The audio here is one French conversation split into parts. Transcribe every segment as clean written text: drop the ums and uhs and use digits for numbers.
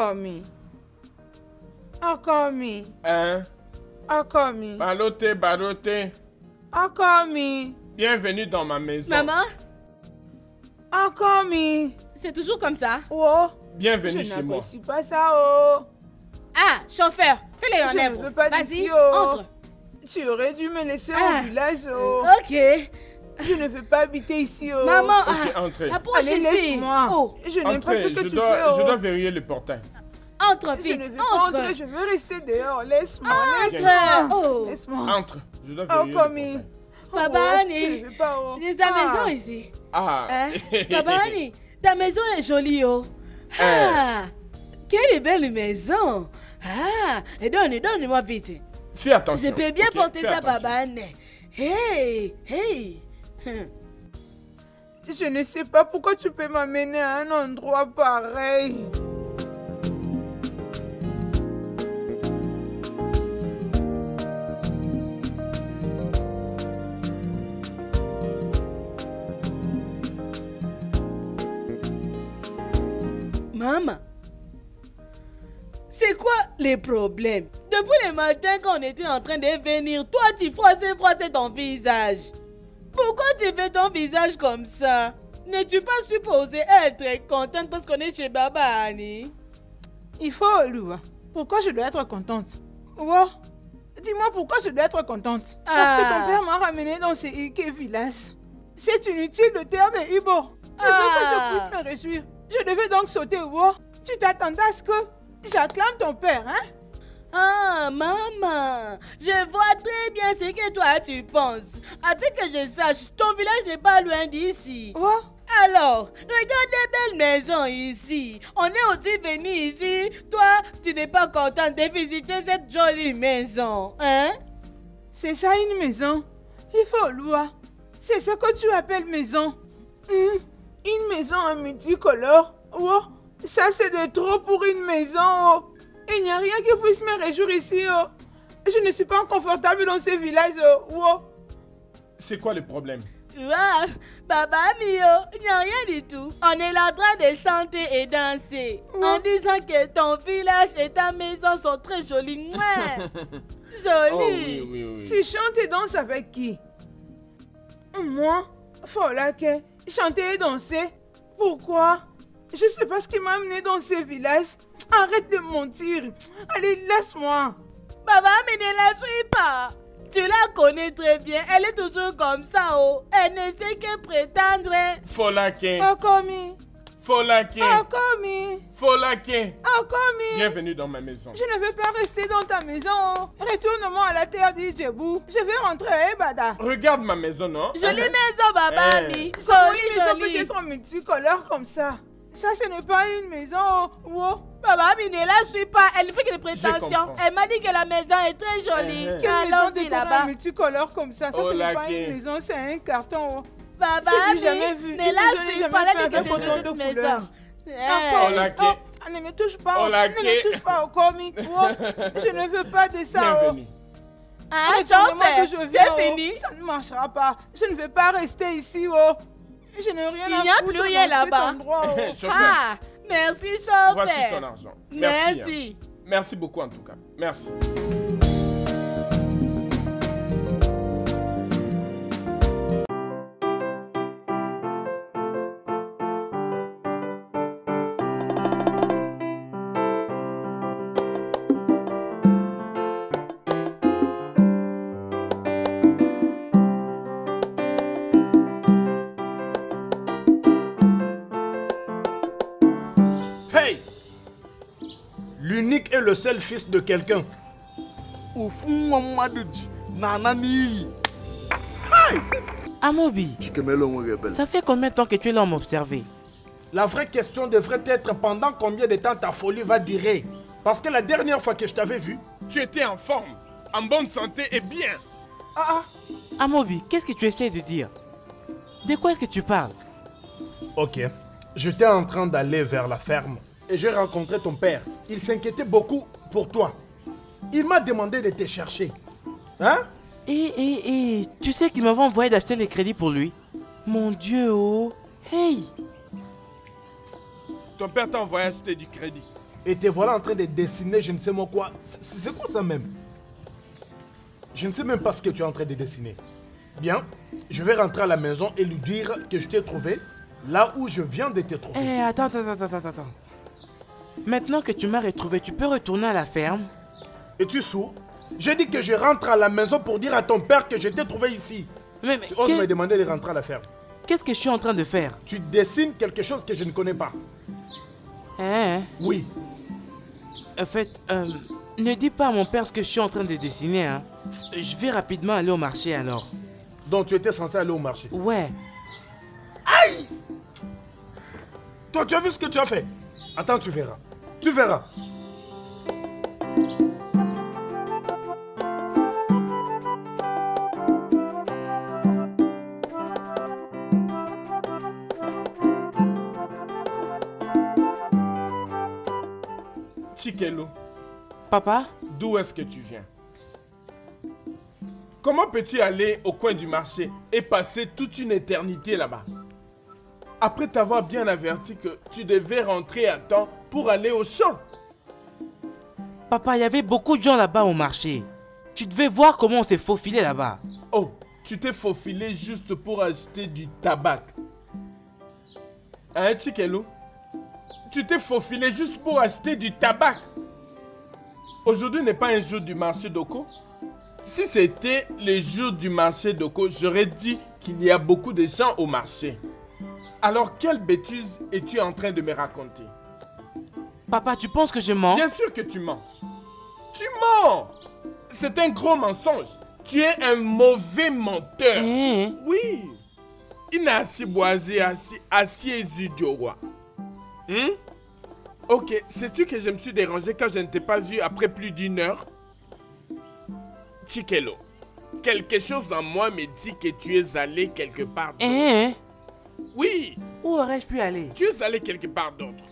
Akomi. Akomi. Hein? Akomi. Baloté, Baloté. Akomi. Bienvenue dans ma maison. Maman, Akomi. c'est toujours comme ça? Oh. Bienvenue chez moi. Je n'apprécie pas ça, oh. Ah, chauffeur, fais-les en Je ne œuvre. veux pas Vas-y, d'ici, oh. entre. Tu aurais dû me laisser au village, oh. Ok. Je ne veux pas habiter ici, oh. Maman, Ok, entrez. approche Allez, ici. laisse-moi. Oh, Je n'aime pas ce Entrez, que je tu dois, fais, oh. je dois verrouiller le portail. entre Je vite, ne veux pas entre. entrer, je veux rester dehors. Laisse-moi, Entre. laisse-moi. Oh, Laisse-moi. Entre, je dois Oh, verrouiller le Komi. portail. Baba Oh, Annie. je ne veux pas, oh. c'est ta maison ici. Ah. Hein? Baba Annie, ta maison est jolie, oh. Ah, quelle belle maison. Ah, et donne-moi vite. Fais attention. Je peux bien ok? porter Fais ça, attention. Baba Annie. Hey, hey. Je ne sais pas pourquoi tu peux m'amener à un endroit pareil. Maman, c'est quoi les problèmes? Depuis le matin quand on était en train de venir, toi tu froissais ton visage. Pourquoi tu fais ton visage comme ça? N'es-tu pas supposée être contente parce qu'on est chez Baba Annie? Il faut, Loua. Pourquoi je dois être contente? Oh, dis-moi pourquoi je dois être contente. Parce que ton père m'a ramené dans ce Ike village. C'est inutile de taire de Ibo. Je veux que je puisse me réjouir. Je devais donc sauter, oh. Tu t'attendais à ce que j'acclame ton père, hein? Ah, maman, je vois très bien ce que toi tu penses. À ce que je sache, ton village n'est pas loin d'ici. Oh. Alors, regarde les belles maisons ici. On est aussi venu ici. Toi, tu n'es pas contente de visiter cette jolie maison, hein? C'est ça une maison? Il faut, Loua. C'est ce que tu appelles maison. Une maison en multicolore. Oh, ça c'est de trop pour une maison. Oh. Il n'y a rien qui puisse me réjouir ici. Oh. Je ne suis pas confortable dans ces villages. Oh. C'est quoi le problème? Wow, Baba Mio, il n'y a rien du tout. On est là en train de chanter et danser. En disant que ton village et ta maison sont très jolis. Mouah. Jolis. Oh oui, oui, oui. Tu chantes et danses avec qui? Moi, Folake, chanter et danser. Pourquoi? Je sais pas ce qui m'a amené dans ces villages. Arrête de mentir. Allez, laisse-moi. Baba, mais ne la suis pas. Tu la connais très bien. Elle est toujours comme ça, oh. Elle ne sait que prétendre. Folakin. Akomi. Folakin. Akomi. Folakin. Akomi. Bienvenue dans ma maison. Je ne veux pas rester dans ta maison. Oh. Retourne-moi à la terre d'Idjebou. Je vais rentrer à Ebada. Regarde ma maison, non? Jolie maison, Baba Ami. Comment une maison Jolie, peut être en multicolore comme ça? Ça, ce n'est pas une maison. Oh. Baba Ami ne la suis pas. Elle fait que des prétentions. comprends. Elle m'a dit que la maison est très jolie. Quelle maison Allons-y décorée là-bas. en multicolore comme ça? Ça, Oh, ce n'est pas laquelle? une maison, c'est un carton. Oh. Baba C'est Ami du jamais vu. ne Et la puis, je n'ai suis jamais pas. Elle a fait dit que avec c'est autant une de autre maison. couleurs. Eh. Olake. Oh, ne me touche pas. Oh. Olake. Ne me touche pas au commis. Oh. Je ne veux pas de ça. Oh. Bienvenue. Ah, Retournez-moi que je chauffeur, viens. c'est Oh. fini. Ça ne marchera pas. Je ne veux pas rester ici. Oh. Je n'ai rien Il à n'y a foutre plus rien dans cet là-bas. endroit, oh. Chauffeur, Ah, merci, chauffeur. voici ton argent. Merci. Merci. hein. Merci beaucoup en tout cas. Merci. Hey! L'unique et le seul fils de quelqu'un. Amobi, ça fait combien de temps que tu es là à m'observer? La vraie question devrait être pendant combien de temps ta folie va durer. Parce que la dernière fois que je t'avais vu, Tu étais en forme, en bonne santé et bien. Amobi, qu'est-ce que tu essaies de dire? De quoi est-ce que tu parles? ok, j'étais en train d'aller vers la ferme et j'ai rencontré ton père. Il s'inquiétait beaucoup pour toi. Il m'a demandé de te chercher. Hein? Tu sais qu'il m'avait envoyé d'acheter les crédits pour lui? Mon Dieu, oh! Hey! Ton père t'a envoyé acheter du crédit. Et te voilà en train de dessiner je ne sais moi quoi. C'est quoi ça même? Je ne sais même pas ce que tu es en train de dessiner. Bien, je vais rentrer à la maison et lui dire que je t'ai trouvé là où je viens de te trouver. Eh, attends. Maintenant que tu m'as retrouvé, tu peux retourner à la ferme? Es-tu sourd? J'ai dit que je rentre à la maison pour dire à ton père que je t'ai trouvé ici. Mais Tu oses me demander de rentrer à la ferme. qu'est-ce que je suis en train de faire? Tu dessines quelque chose que je ne connais pas. Hein? Oui. En fait, ne dis pas à mon père ce que je suis en train de dessiner, hein. Je vais rapidement aller au marché alors. Donc tu étais censé aller au marché. Ouais. Aïe! Toi, tu as vu ce que tu as fait? Attends, tu verras. Tu verras. Chikelo, Papa? d'où est-ce que tu viens? Comment peux-tu aller au coin du marché et passer toute une éternité là-bas? Après t'avoir bien averti que tu devais rentrer à temps pour aller au champ. Papa, il y avait beaucoup de gens là-bas au marché. Tu devais voir comment on s'est faufilé là-bas. Oh, tu t'es faufilé juste pour acheter du tabac. Hein, Chikelo? Tu t'es faufilé juste pour acheter du tabac. Aujourd'hui n'est pas un jour du marché d'Oko. Si c'était le jour du marché d'Oko, j'aurais dit qu'il y a beaucoup de gens au marché. Alors, quelle bêtise es-tu en train de me raconter? Papa, tu penses que je mens? Bien sûr que tu mens. Tu mens! C'est un gros mensonge. Tu es un mauvais menteur. Hein? Oui. Il n'a assez boisé, assez roi. Ok, sais-tu que je me suis dérangé quand je ne t'ai pas vu après plus d'1 heure? Chikelo, quelque chose en moi me dit que tu es allé quelque part d'autre. Hein? Oui, Où aurais-je pu aller? tu es allé quelque part d'autre.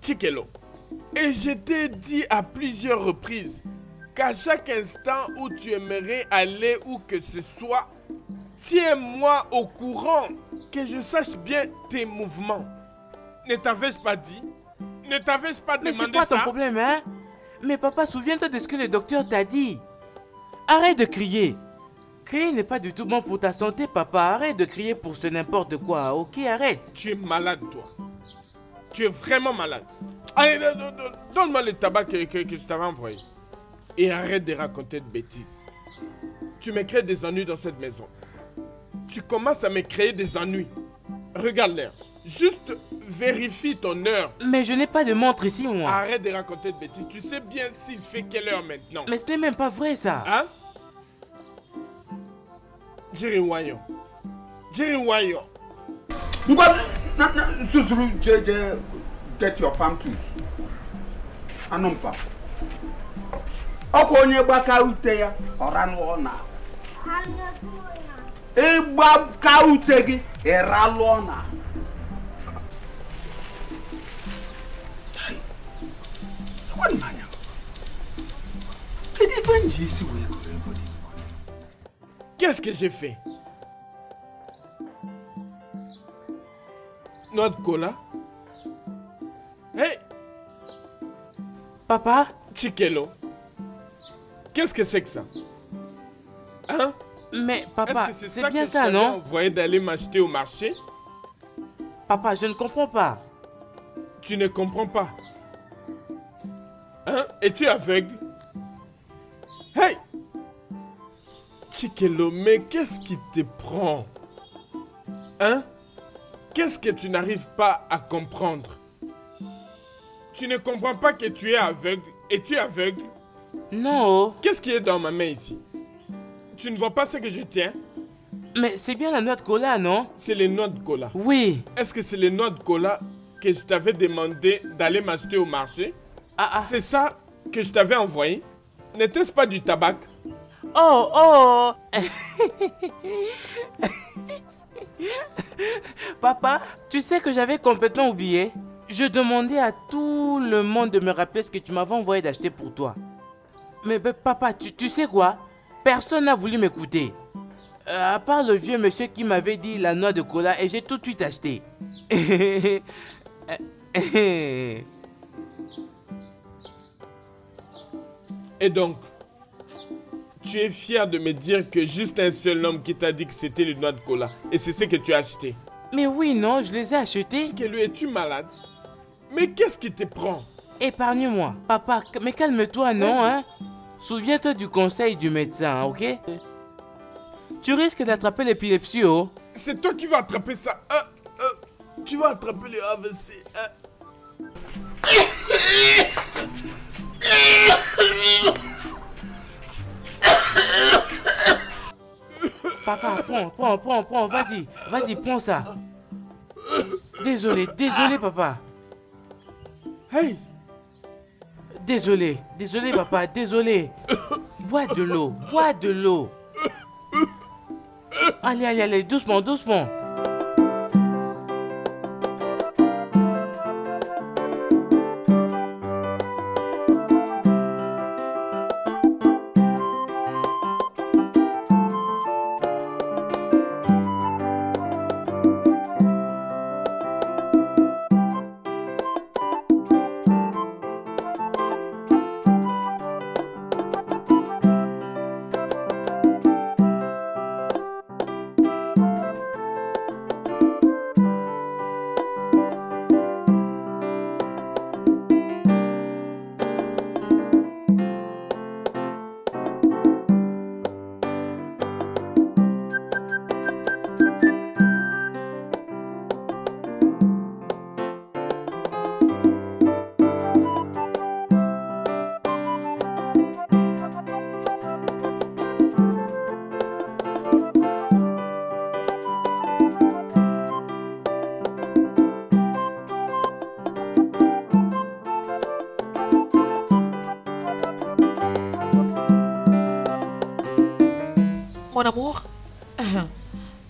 Chikelo, et je t'ai dit à plusieurs reprises qu'à chaque instant où tu aimerais aller où que ce soit, tiens-moi au courant, que je sache bien tes mouvements. Ne t'avais-je pas dit? Ne t'avais-je pas Mais demandé c'est quoi ça? ton problème, hein? Mais papa, souviens-toi de ce que le docteur t'a dit. Arrête de crier. Crier n'est pas du tout bon pour ta santé, papa. Arrête de crier pour ce n'importe quoi, ok? Arrête. Tu es malade, toi. Tu es vraiment malade. Allez, donne-moi le tabac que je t'avais envoyé. Et arrête de raconter de bêtises. Tu me crées des ennuis dans cette maison. Tu commences à me créer des ennuis. Regarde l'heure. Juste vérifie ton heure. Mais je n'ai pas de montre ici, moi. Arrête de raconter de bêtises. Tu sais bien s'il fait quelle heure maintenant. Mais ce n'est même pas vrai, ça. Hein? Jerry Wayon. Jerry Wayon. Get your farm tools. Anumpa. Oko onye gbaka ute ya ọranụ ọna. Ịgba ka ute gị ịralụ ọna. One man. Qu'est-ce que j'ai fait? Notre cola? Hey! Papa? Chikelo, qu'est-ce que c'est que ça? Hein? Mais papa, Est-ce que c'est ça bien que je ça, t'avais non? envoyé d'aller m'acheter au marché? Papa, je ne comprends pas. Tu ne comprends pas. Hein? Es-tu aveugle? Hey! Chikelo, mais qu'est-ce qui te prend? Hein? Qu'est-ce que tu n'arrives pas à comprendre? Tu ne comprends pas que tu es aveugle? Es-tu aveugle? Non. Qu'est-ce qui est dans ma main ici? Tu ne vois pas ce que je tiens? Mais c'est bien la noix de cola, non? C'est les noix de cola. Oui. Est-ce que c'est les noix de cola que je t'avais demandé d'aller m'acheter au marché? Ah. C'est ça que je t'avais envoyé? N'était-ce pas du tabac? Oh. Papa, tu sais que j'avais complètement oublié. Je demandais à tout le monde de me rappeler ce que tu m'avais envoyé d'acheter pour toi. Mais papa, tu sais quoi? Personne n'a voulu m'écouter. À part le vieux monsieur qui m'avait dit la noix de cola et j'ai tout de suite acheté. Et donc, tu es fier de me dire que juste un seul homme qui t'a dit que c'était les noix de cola. Et c'est ce que tu as acheté. Mais oui, non, je les ai achetés. Tikelo, es-tu malade? Mais qu'est-ce qui te prend? Épargne-moi. Papa, mais calme-toi, non, hein? Souviens-toi du conseil du médecin, hein, ok? Tu risques d'attraper l'épilepsie, oh. C'est toi qui vas attraper ça. Tu vas attraper les AVC. Papa, prends, vas-y, prends ça. Désolé, papa. Hey! Désolé, papa, désolé. Bois de l'eau. Allez, doucement.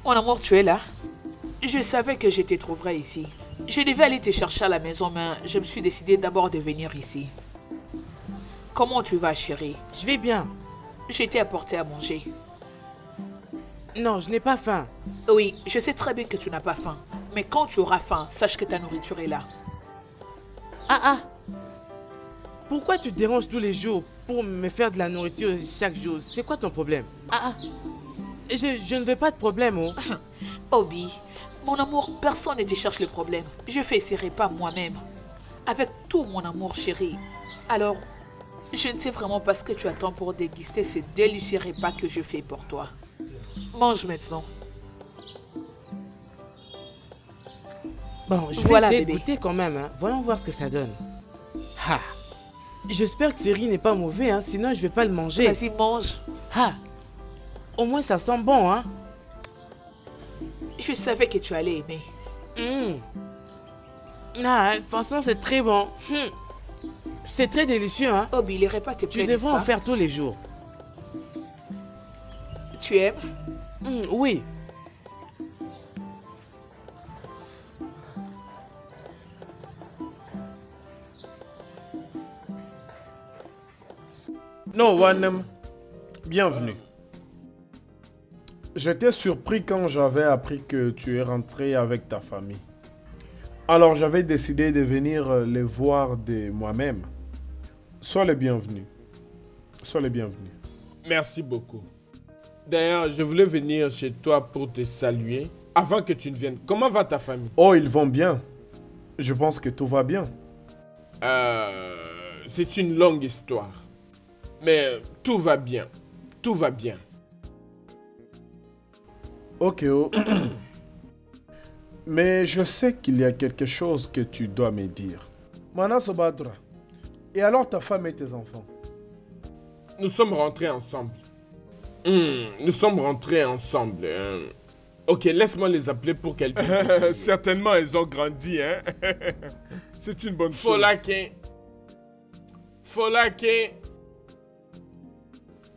Mon amour, tu es là? Je savais que je te trouverais ici. Je devais aller te chercher à la maison, mais je me suis décidée d'abord de venir ici. Comment tu vas, chérie? Je vais bien. Je t'ai apporté à manger. Non, je n'ai pas faim. Oui, je sais très bien que tu n'as pas faim. Mais quand tu auras faim, sache que ta nourriture est là. Pourquoi tu te déranges tous les jours pour me faire de la nourriture chaque jour? C'est quoi ton problème? Je ne veux pas de problème, oh. Obi, mon amour, personne ne te cherche le problème. Je fais ces repas moi-même. Avec tout mon amour, chérie. Alors, je ne sais vraiment pas ce que tu attends pour déguster ces délicieux repas que je fais pour toi. Mange maintenant. Bon, je vais essayer de goûter quand même, hein. Voyons voir ce que ça donne. J'espère que ce riz n'est pas mauvais, hein, sinon je vais pas le manger. Vas-y, mange. Au moins ça sent bon, hein. Je savais que tu allais aimer. De toute façon, c'est très bon. C'est très délicieux, hein. Obi, les repas te plaisent. Tu devrais en faire tous les jours. Tu aimes? Oui. Non, Wanem, bienvenue. J'étais surpris quand j'avais appris que tu es rentré avec ta famille. Alors j'avais décidé de venir les voir de moi-même. Sois les bienvenus. Sois les bienvenus. Merci beaucoup. D'ailleurs, je voulais venir chez toi pour te saluer avant que tu ne viennes. Comment va ta famille? Oh, ils vont bien. Je pense que tout va bien. C'est une longue histoire. Mais tout va bien. Tout va bien. Ok. Mais je sais qu'il y a quelque chose que tu dois me dire. Mana Sobadra. Et alors ta femme et tes enfants? Nous sommes rentrés ensemble. Nous sommes rentrés ensemble. Ok, laisse-moi les appeler pour qu'elles puissent. Certainement, elles ont grandi, hein. C'est une bonne chose. Folakin.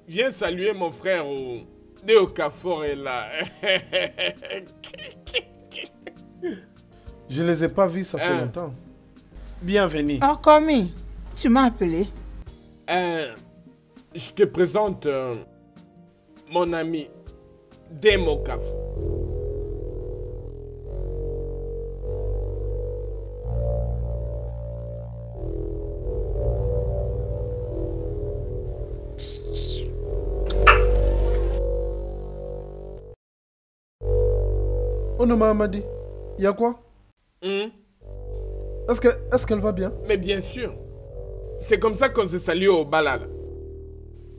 Viens saluer mon frère au Okafor est là. Je les ai pas vus, ça fait longtemps. Bienvenue. Oh, Komi, tu m'as appelé. Je te présente mon ami Demo Okafor. Oh non, Amadi, il y a quoi? Est-ce qu'elle va bien? Mais bien sûr. C'est comme ça qu'on se salue au balal.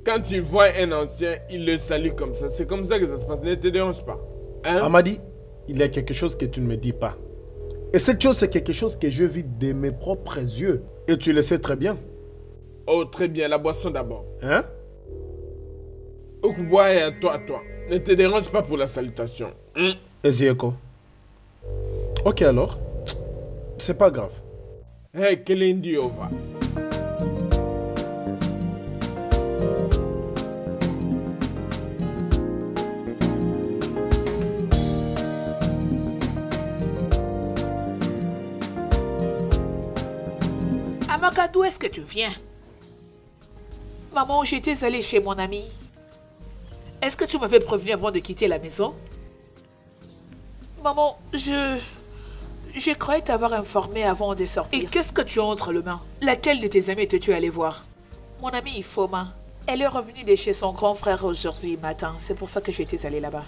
Quand tu vois un ancien, il le salue comme ça. C'est comme ça que ça se passe. Ne te dérange pas. Hein? Amadi, il y a quelque chose que tu ne me dis pas. Et cette chose, c'est quelque chose que je vis de mes propres yeux. Et tu le sais très bien. Oh, très bien. La boisson d'abord. Hein? Okuboa et à toi. Ne te dérange pas pour la salutation. Ezieko. Ok alors. C'est pas grave. Hey, Kelendi Ova. Amaka, d'où est-ce que tu viens? Maman, j'étais allée chez mon ami. Est-ce que tu m'avais prévenu avant de quitter la maison? Maman, je croyais t'avoir informé avant de sortir. Et qu'est-ce que tu as entre les mains? Laquelle de tes amis étais-tu allé voir? Mon amie Ifoma. Elle est revenue de chez son grand frère aujourd'hui matin. C'est pour ça que j'étais allée là-bas.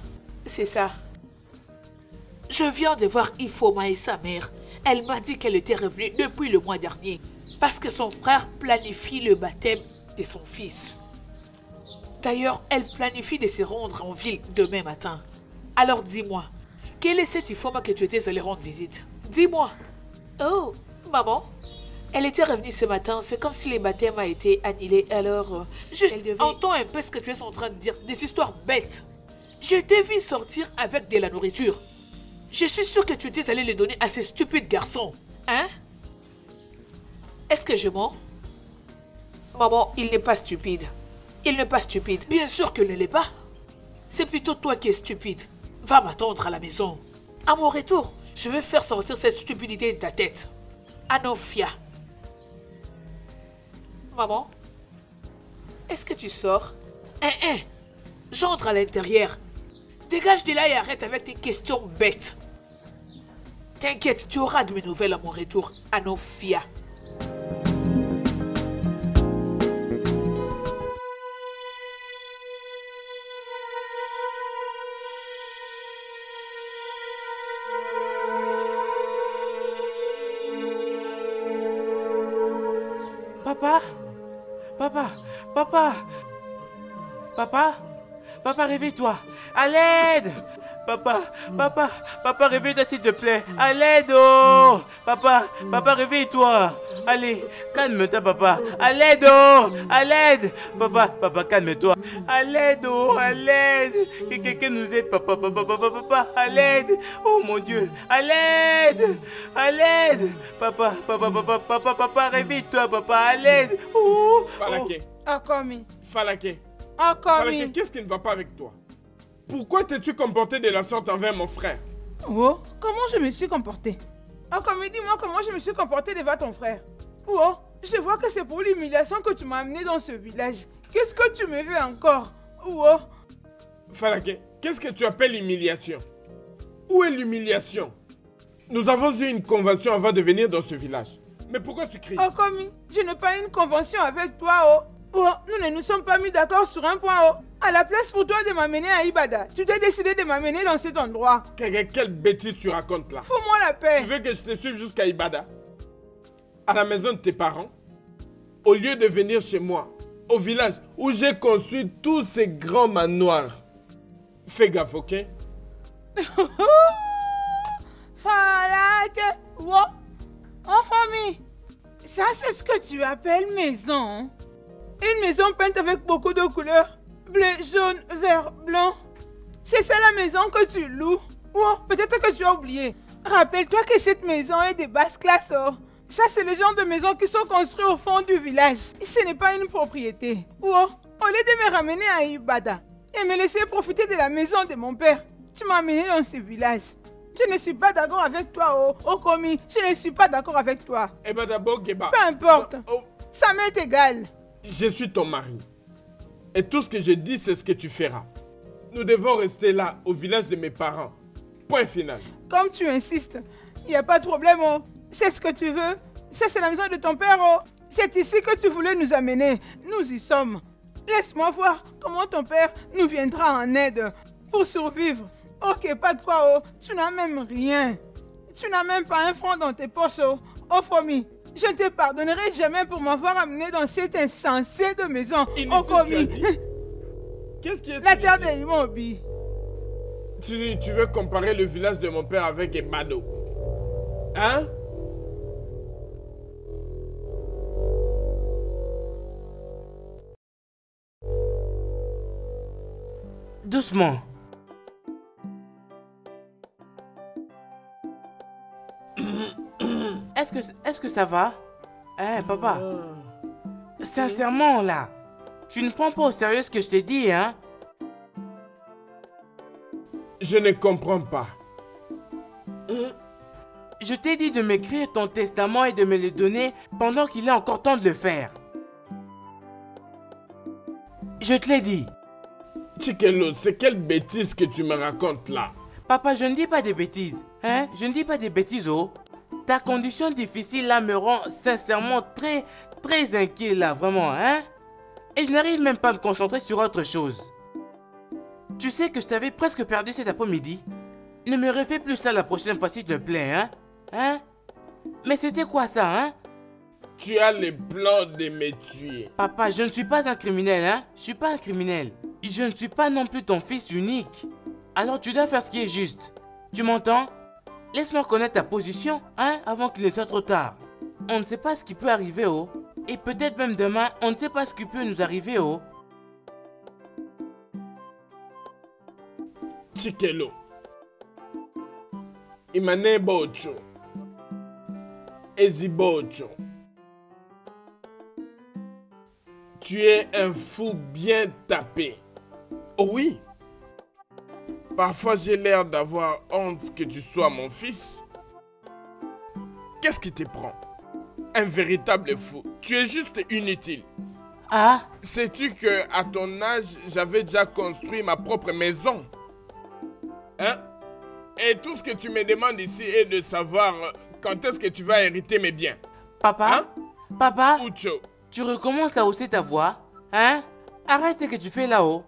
C'est ça. Je viens de voir Ifoma et sa mère. Elle m'a dit qu'elle était revenue depuis le mois dernier. Parce que son frère planifie le baptême de son fils. D'ailleurs, elle planifie de se rendre en ville demain matin. Alors dis-moi, quelle est cette Ifoma que tu étais allée rendre visite? Dis-moi. Oh, maman. Elle était revenue ce matin. C'est comme si le baptême a été annulé. Alors, juste entends un peu ce que tu es en train de dire. Des histoires bêtes. Je t'ai vu sortir avec de la nourriture. Je suis sûre que tu étais allé le donner à ces stupides garçons. Hein? Est-ce que je mens? Maman, il n'est pas stupide. Il n'est pas stupide. Bien sûr qu'il ne l'est pas. C'est plutôt toi qui es stupide. Va m'attendre à la maison. À mon retour, je vais faire sortir cette stupidité de ta tête. Anofia. Maman, est-ce que tu sors? J'entre à l'intérieur. Dégage de là et arrête avec tes questions bêtes. T'inquiète, tu auras de mes nouvelles à mon retour, Anofia. Papa, réveille-toi. À l'aide. Papa, réveille-toi s'il te plaît. À l'aide, oh. Papa, réveille-toi. Allez, calme-toi, papa. À l'aide, oh. À l'aide. Papa, calme-toi. À l'aide, oh. À l'aide. Que quelqu'un nous aide, papa, à l'aide. Oh mon Dieu, à l'aide. À l'aide. Papa, réveille-toi, papa, à l'aide. Oh. Falake. Akomi. Falake. Akomi. Qu'est-ce qui ne va pas avec toi? Pourquoi t'es-tu comporté de la sorte envers mon frère? Oh, comment je me suis comporté? Akomi, dis-moi comment je me suis comporté devant ton frère. Oh, je vois que c'est pour l'humiliation que tu m'as amené dans ce village. Qu'est-ce que tu me veux encore? Oh. Falake, qu'est-ce que tu appelles humiliation? Où est l'humiliation? Nous avons eu une convention avant de venir dans ce village. Mais pourquoi tu cries? Akomi, je n'ai pas eu une convention avec toi, oh. Oh, nous ne nous sommes pas mis d'accord sur un point, oh. À la place pour toi de m'amener à Ibada, tu t'es décidé de m'amener dans cet endroit. Quelle bêtise tu racontes là? Fous-moi la paix. Tu veux que je te suive jusqu'à Ibada? À la maison de tes parents? Au lieu de venir chez moi, au village où j'ai construit tous ces grands manoirs. Fais gaffe, ok? Falake, oh. En famille, ça c'est ce que tu appelles maison. Une maison peinte avec beaucoup de couleurs. Bleu, jaune, vert, blanc. C'est ça la maison que tu loues. Oh, peut-être que tu as oublié. Rappelle-toi que cette maison est de basse classe. Oh. Ça, c'est le genre de maison qui sont construites au fond du village. Ce n'est pas une propriété. Oh, au lieu de me ramener à Ibada et me laisser profiter de la maison de mon père, tu m'as amené dans ce village. Je ne suis pas d'accord avec toi, oh. Okomi, je ne suis pas d'accord avec toi. Ibada Bogeba. Peu importe. Oh. Ça m'est égal. Je suis ton mari. Et tout ce que je dis, c'est ce que tu feras. Nous devons rester là, au village de mes parents. Point final. Comme tu insistes, il n'y a pas de problème, oh. C'est ce que tu veux. Ça, c'est la maison de ton père, oh. C'est ici que tu voulais nous amener. Nous y sommes. Laisse-moi voir comment ton père nous viendra en aide pour survivre. Ok, pas de quoi, oh. Tu n'as même rien. Tu n'as même pas un franc dans tes poches, oh. Oh, Fomi, je ne te pardonnerai jamais pour m'avoir amené dans cette insensée de maison. Oh, Fomi. Qu'est-ce qui est La terre inutile? des Imobi. Tu veux comparer le village de mon père avec Ebado? Hein? Doucement. Est-ce que ça va? Hein, papa? Sincèrement, là, tu ne prends pas au sérieux ce que je t'ai dit, hein? Je ne comprends pas. Je t'ai dit de m'écrire ton testament et de me le donner pendant qu'il est encore temps de le faire. Je te l'ai dit. Chikelo, c'est quelle bêtise que tu me racontes là? Papa, je ne dis pas des bêtises. Hein? Je ne dis pas des bêtises, oh. Ta condition difficile là me rend sincèrement très inquiet là, vraiment, hein? Et je n'arrive même pas à me concentrer sur autre chose. Tu sais que je t'avais presque perdu cet après-midi. Ne me refais plus ça la prochaine fois s'il te plaît, hein? Hein? Mais c'était quoi ça, hein? Tu as le plan de me tuer. Papa, je ne suis pas un criminel, hein? Je suis pas un criminel. Je ne suis pas non plus ton fils unique. Alors tu dois faire ce qui est juste. Tu m'entends? Laisse-moi connaître ta position, hein? Avant qu'il ne soit trop tard. On ne sait pas ce qui peut arriver, oh. Et peut-être même demain, on ne sait pas ce qui peut nous arriver, oh. Chikelo. Imane Bocho. Ezibocho. Tu es un fou bien tapé. Oh oui. Parfois j'ai l'air d'avoir honte que tu sois mon fils. Qu'est-ce qui te prend? Un véritable fou. Tu es juste inutile. Ah? Sais-tu que à ton âge, j'avais déjà construit ma propre maison? Hein? Et tout ce que tu me demandes ici est de savoir quand est-ce que tu vas hériter mes biens. Papa? Hein? Papa? Ucho. Tu recommences à hausser ta voix? Hein? Arrête ce que tu fais là-haut.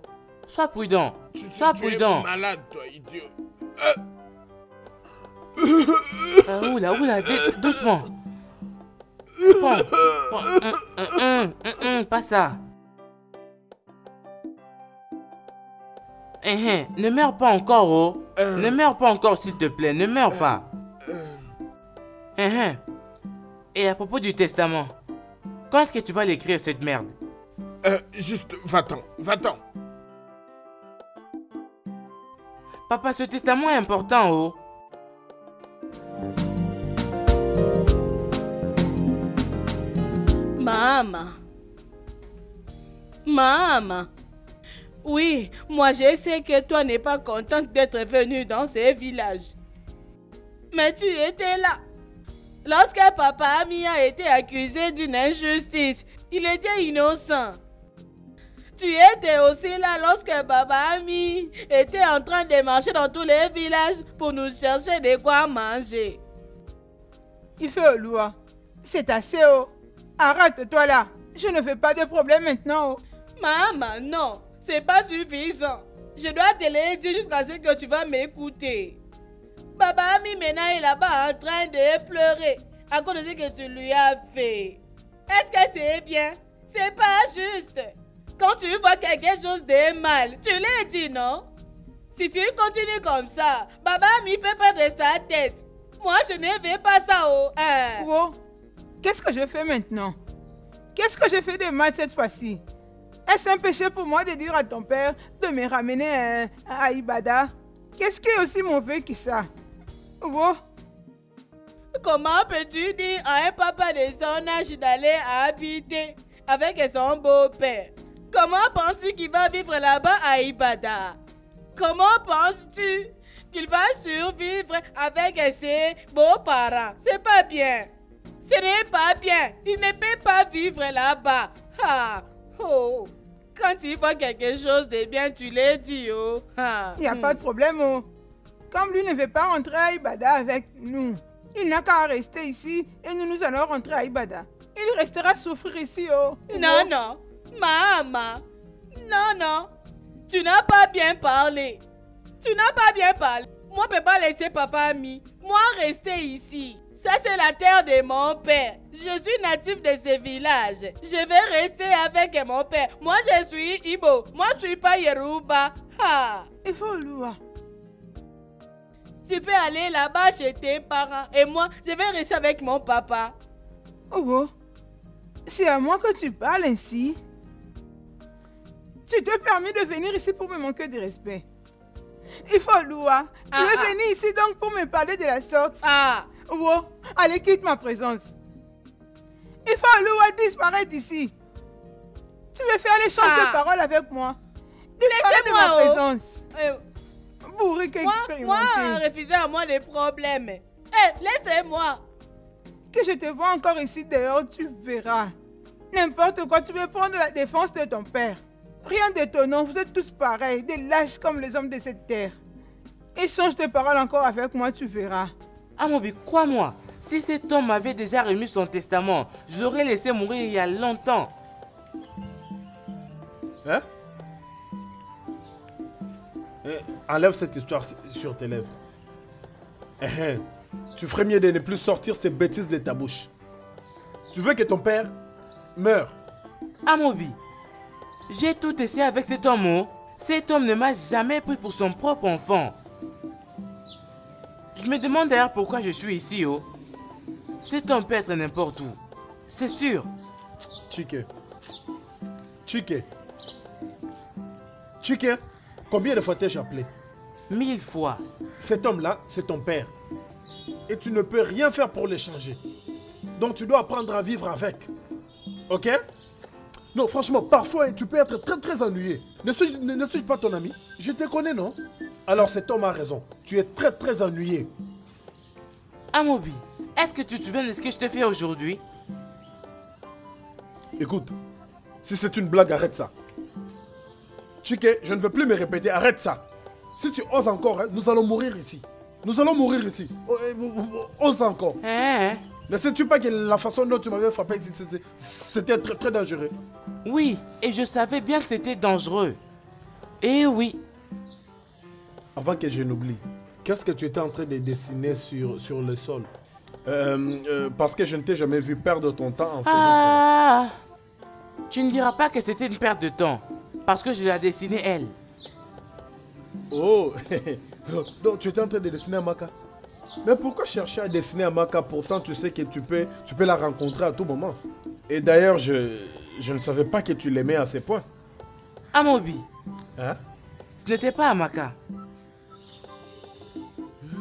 Sois prudent. Sois prudent. Tu es malade, toi, idiot. Oula, doucement. Prends. Pas ça. Ne meurs pas encore, oh. Ne meurs pas encore, s'il te plaît. Ne meurs pas. Et à propos du testament, quand est-ce que tu vas l'écrire, cette merde? Juste, va-t'en, va-t'en. Papa, ce testament est important, oh. Maman. Oui, moi je sais que toi n'es pas contente d'être venue dans ces villages. Mais tu étais là. Lorsque papa Ami a été accusé d'une injustice, il était innocent. Tu étais aussi là lorsque Baba Ami était en train de marcher dans tous les villages pour nous chercher de quoi manger. Il fait Olua. C'est assez, oh. Arrête-toi là. Je ne fais pas de problème maintenant, oh. Maman, non. C'est pas suffisant. Je dois te le dire jusqu'à ce que tu vas m'écouter. Baba Ami maintenant est là-bas en train de pleurer à cause de ce que tu lui as fait. Est-ce que c'est bien? C'est pas juste. Quand tu vois quelque chose de mal, tu l'as dit, non? Si tu continues comme ça, Baba Ami peut perdre sa tête. Moi, je ne veux pas ça, oh. Oh, qu'est-ce que je fais maintenant? Qu'est-ce que j'ai fait de mal cette fois-ci? Est-ce un péché pour moi de dire à ton père de me ramener à Ibada? Qu'est-ce qui est aussi mauvais que ça? Oh. Comment peux-tu dire à un papa de son âge d'aller habiter avec son beau-père? Comment penses-tu qu'il va vivre là-bas à Ibada? Comment penses-tu qu'il va survivre avec ses beaux-parents? C'est pas bien. Ce n'est pas bien. Il ne peut pas vivre là-bas. Ah. Oh. Quand tu vois quelque chose de bien, tu l'as dit, oh. Il n'y a pas de problème, oh. Comme lui ne veut pas rentrer à Ibada avec nous, il n'a qu'à rester ici et nous allons rentrer à Ibada. Il restera souffrir ici, oh. Non, non. Maman. Non. Tu n'as pas bien parlé. Tu n'as pas bien parlé. Moi, je ne peux pas laisser papa ami. Moi, rester ici. Ça, c'est la terre de mon père. Je suis natif de ce village. Je vais rester avec mon père. Moi, je suis Ibo. Moi, je ne suis pas Yoruba. Ha. Il faut Lua. Tu peux aller là-bas chez tes parents. Et moi, je vais rester avec mon papa. Oh, c'est à moi que tu parles ainsi. Tu te permets de venir ici pour me manquer de respect. Il faut Lua. Tu es venu ici donc pour me parler de la sorte. Oh, allez, quitte ma présence. Il faut Lua disparaître d'ici. Tu veux faire l'échange de paroles avec moi. Disparaître de ma présence. Bourrique expérimenté. Moi, refuser à moi les problèmes. Laissez-moi. Que je te vois encore ici dehors, tu verras. N'importe quoi, tu veux prendre la défense de ton père. Rien d'étonnant, vous êtes tous pareils, des lâches comme les hommes de cette terre. Échange de paroles encore avec moi, tu verras. Amobi, crois-moi, si cet homme avait déjà remis son testament, je l'aurais laissé mourir il y a longtemps. Hein? Enlève cette histoire sur tes lèvres. Tu ferais mieux de ne plus sortir ces bêtises de ta bouche. Tu veux que ton père meure? Amobi, j'ai tout essayé avec cet homme. Oh. Cet homme ne m'a jamais pris pour son propre enfant. Je me demande d'ailleurs pourquoi je suis ici. Oh. Cet homme peut être n'importe où. C'est sûr. Chike. Combien de fois t'ai-je appelé? 1000 fois. Cet homme-là, c'est ton père. Et tu ne peux rien faire pour l'échanger. Donc tu dois apprendre à vivre avec. Ok? Non, franchement, parfois tu peux être très très ennuyé. Ne suis pas ton ami? Je te connais, non? Alors cet homme a raison. Tu es très très ennuyé. Amobi, est-ce que tu te souviens de ce que je te fais aujourd'hui? Écoute, si c'est une blague, arrête ça. Chike, je ne veux plus me répéter, arrête ça. Si tu oses encore, hein, nous allons mourir ici. Ose encore. Ne sais-tu pas que la façon dont tu m'avais frappé ici, c'était très, très dangereux? Oui, et je savais bien que c'était dangereux. Eh oui. Avant que je n'oublie, qu'est-ce que tu étais en train de dessiner sur le sol? Parce que je ne t'ai jamais vu perdre ton temps en faisant ça. Tu ne diras pas que c'était une perte de temps, parce que je l'ai dessinée elle. Oh, donc tu étais en train de dessiner Amaka. Mais pourquoi chercher à dessiner Amaka? Pourtant tu sais que tu peux la rencontrer à tout moment. Et d'ailleurs, je ne savais pas que tu l'aimais à ce point. Amobi, hein? Ce n'était pas Amaka.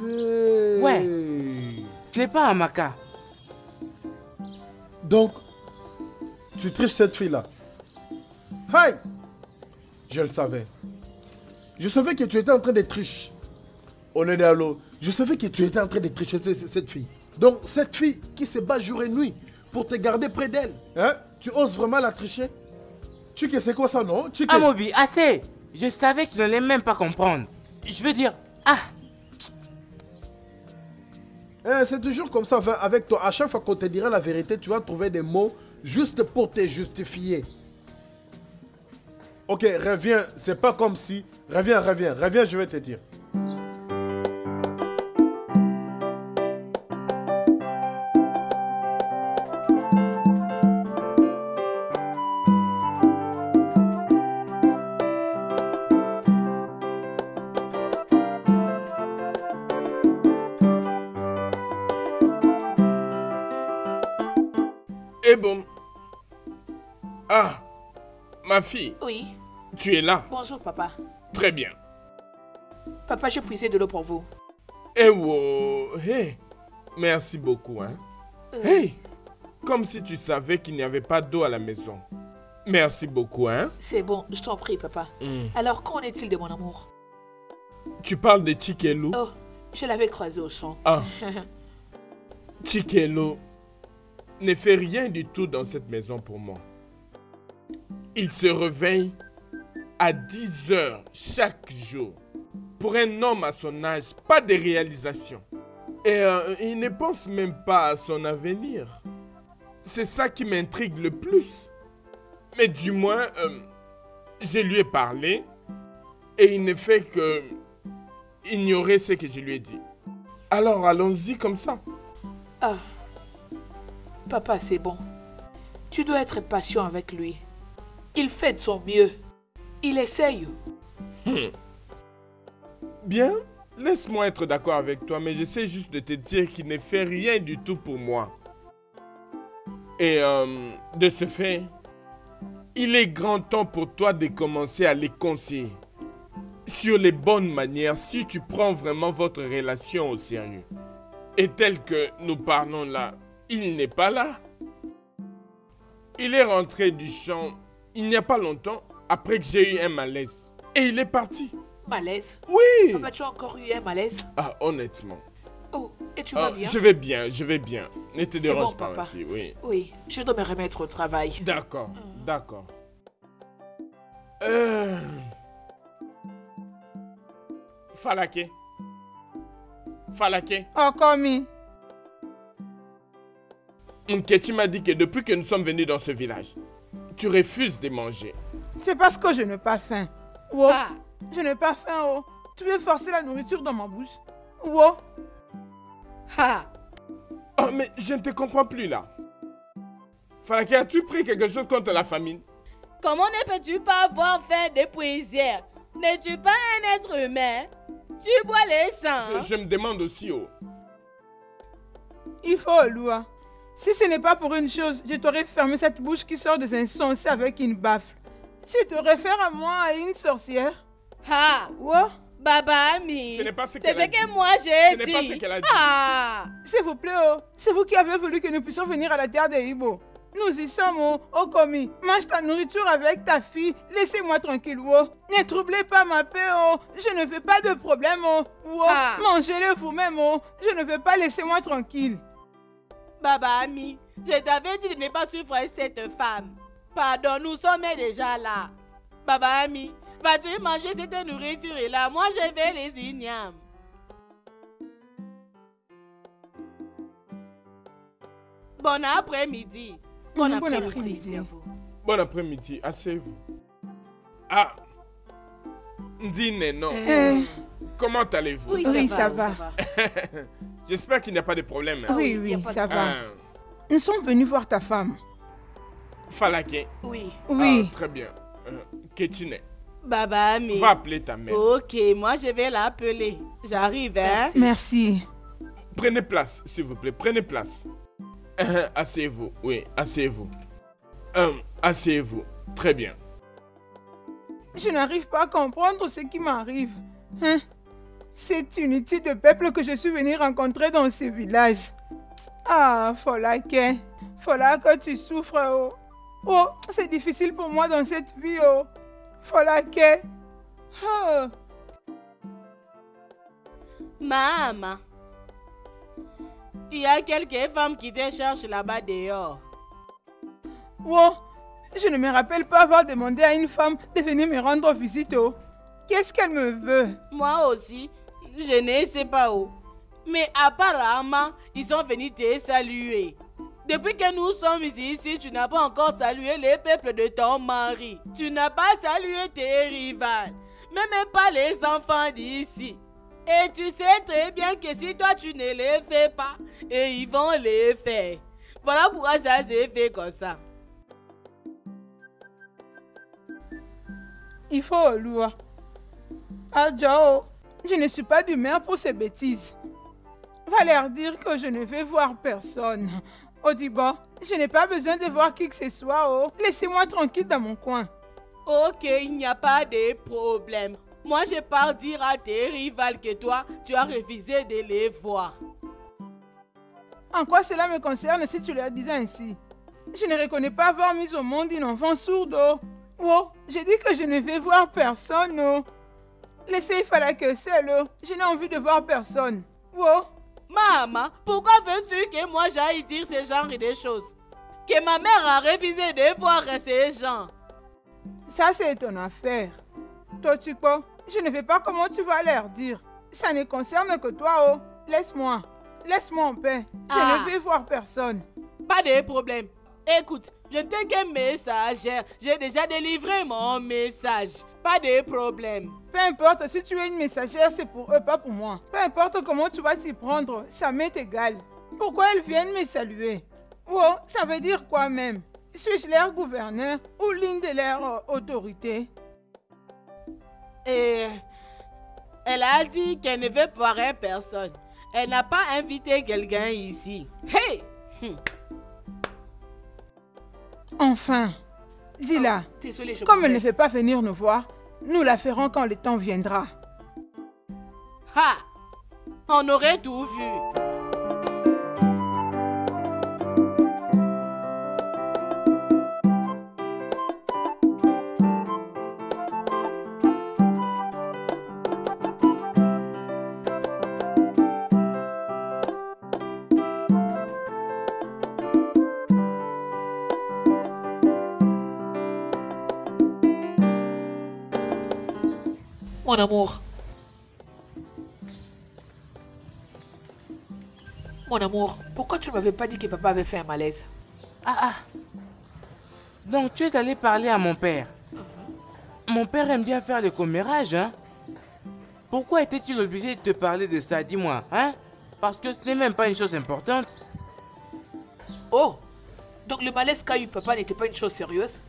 Hey. Ouais, ce n'est pas Amaka. Donc, tu triches cette fille-là. Hey! Je le savais. Je savais que tu étais en train de tricher. On est à l'eau. Je savais que tu étais en train de tricher cette fille. Donc, cette fille qui se bat jour et nuit pour te garder près d'elle. Hein? Tu oses vraiment la tricher? Chike, c'est quoi ça, non? Chike. Amobi, assez! Je savais que tu n'allais même pas comprendre. Je veux dire, c'est toujours comme ça avec toi. À chaque fois qu'on te dira la vérité, tu vas trouver des mots juste pour te justifier. Ok, reviens. C'est pas comme si... Reviens, je vais te dire. Et bon. Ah, ma fille. Oui. Tu es là? Bonjour, papa. Très bien. Papa, j'ai puisé de l'eau pour vous. Eh wow, hey. Merci beaucoup, hein. Hey, comme si tu savais qu'il n'y avait pas d'eau à la maison. Merci beaucoup, hein. C'est bon, je t'en prie, papa. Alors, qu'en est-il de mon amour? Tu parles de Chikelo? Oh, je l'avais croisé au champ. Ah. Chikelo ne fait rien du tout dans cette maison pour moi. Il se réveille à 10 heures chaque jour. Pour un homme à son âge, pas de réalisation. Et il ne pense même pas à son avenir. C'est ça qui m'intrigue le plus. Mais du moins, je lui ai parlé et il ne fait que ignorer ce que je lui ai dit. Alors allons-y comme ça. Ah, papa, c'est bon. Tu dois être patient avec lui. Il fait de son mieux. Il essaye. Bien, laisse-moi être d'accord avec toi, mais j'essaie juste de te dire qu'il ne fait rien du tout pour moi. Et de ce fait, il est grand temps pour toi de commencer à les conseiller sur les bonnes manières si tu prends vraiment votre relation au sérieux. Et tel que nous parlons là, il n'est pas là. Il est rentré du champ il n'y a pas longtemps après que j'ai eu un malaise. Et il est parti. Malaise? Oui. Papa, tu as encore eu un malaise? Ah, honnêtement. Oh, et tu vas bien? Je vais bien, je vais bien. Ne te dérange bon, pas, papa. ma fille, oui. Oui, je dois me remettre au travail. D'accord, d'accord. Falake. Falake. Oh, Komi. Nkechi m'a dit que depuis que nous sommes venus dans ce village, tu refuses de manger. C'est parce que je n'ai pas faim. Wow. Ah. Je n'ai pas faim, oh. Tu veux forcer la nourriture dans ma bouche? Wow. Ha. Oh, mais je ne te comprends plus là. Falake, as-tu pris quelque chose contre la famine? Comment ne peux-tu pas avoir faim depuis hier? N'es-tu pas un être humain? Tu bois les sangs. Je me demande aussi, oh. Il faut, Loua. Si ce n'est pas pour une chose, je t'aurais fermé cette bouche qui sort des insensés avec une baffle. Tu te réfères à moi, à une sorcière? Ha. Wow. Baba Ami. Ce n'est pas ce C'est qu'elle a dit. ce que moi j'ai dit. Ce n'est pas ce qu'elle a dit. Ah. S'il vous plaît, oh. C'est vous qui avez voulu que nous puissions venir à la terre des Ibo. Nous y sommes, oh. Oh, Komi. Mange ta nourriture avec ta fille. Laissez-moi tranquille, oh. Ne troublez pas ma paix, oh. Je ne veux pas de problème, oh. Oh. Ah. Mangez-le vous-même, oh. Je ne veux pas, laissez-moi tranquille. Baba Ami, je t'avais dit de ne pas suivre cette femme. Pardon, nous sommes déjà là. Baba Ami, vas-tu manger cette nourriture là? Moi, je vais les ignames. Bon après-midi. Bon après-midi. à vous. Bon après-midi, asseyez-vous. Ah, Ndine, non. Comment allez-vous? Oui, ça va. J'espère qu'il n'y a pas de problème. hein. Oui, y a oui, pas de ça va. Ah, Nous sommes venus voir ta femme. Falake. Oui. Oui. Ah, très bien. Ketine, Baba Ami. va appeler ta mère. Ok, moi je vais l'appeler. J'arrive, hein? Merci. Prenez place, s'il vous plaît. Prenez place. Asseyez-vous. Oui, asseyez-vous. Asseyez-vous. Très bien. Je n'arrive pas à comprendre ce qui m'arrive. Hein? C'est inutile de peuple que je suis venu rencontrer dans ce village. Ah, Folake. Folake, que tu souffres, oh. Oh, c'est difficile pour moi dans cette vie, oh. Folake. Oh. Maman. Il y a quelques femmes qui te cherchent là-bas dehors. Oh, je ne me rappelle pas avoir demandé à une femme de venir me rendre visite, oh. Qu'est-ce qu'elle me veut? Moi aussi, je ne sais pas où. Mais apparemment, ils sont venus te saluer. Depuis que nous sommes ici, tu n'as pas encore salué les peuples de ton mari. Tu n'as pas salué tes rivales. Même pas les enfants d'ici. Et tu sais très bien que si toi tu ne les fais pas, et ils vont les faire. Voilà pourquoi ça s'est fait comme ça. Il faut, Loua. Adjao, je ne suis pas d'humeur pour ces bêtises. Va leur dire que je ne vais voir personne. Odibo, je n'ai pas besoin de voir qui que ce soit, oh. Laissez-moi tranquille dans mon coin. Ok, il n'y a pas de problème. Moi, je pars dire à tes rivales que toi, tu as refusé de les voir. En quoi cela me concerne si tu leur disais ainsi? Je ne reconnais pas avoir mis au monde une enfant sourde, oh. Oh, j'ai dit que je ne vais voir personne, oh. Laissez Falake seul, oh. Je n'ai envie de voir personne. Oh. Maman, pourquoi veux-tu que moi j'aille dire ce genre de choses? Que ma mère a refusé de voir ces gens. Ça, c'est ton affaire. Toi, tu crois? Je ne sais pas comment tu vas leur dire. Ça ne concerne que toi, oh. Laisse-moi. Laisse-moi en paix. Je ne vais voir personne. Pas de problème. Écoute, je t'ai qu'un message. J'ai déjà délivré mon message. Pas de problème. Peu importe, si tu es une messagère, c'est pour eux, pas pour moi. Peu importe comment tu vas t'y prendre, ça m'est égal. Pourquoi elles viennent me saluer? Oh, ça veut dire quoi même? Suis-je leur gouverneur ou l'une de leurs autorités? Et elle a dit qu'elle ne veut voir personne. Elle n'a pas invité quelqu'un ici. Hey! Enfin, dis-la. Désolée, je Comme m'en elle ne vais. veut pas venir nous voir, nous la ferons quand le temps viendra. Ha! On aurait tout vu. Mon amour. Mon amour, pourquoi tu ne m'avais pas dit que papa avait fait un malaise? Donc tu es allé parler à mon père. Mon père aime bien faire les commérages, hein? Pourquoi était-il obligé de te parler de ça? Dis-moi, hein? Parce que ce n'est même pas une chose importante. Oh, donc le malaise qu'a eu papa n'était pas une chose sérieuse?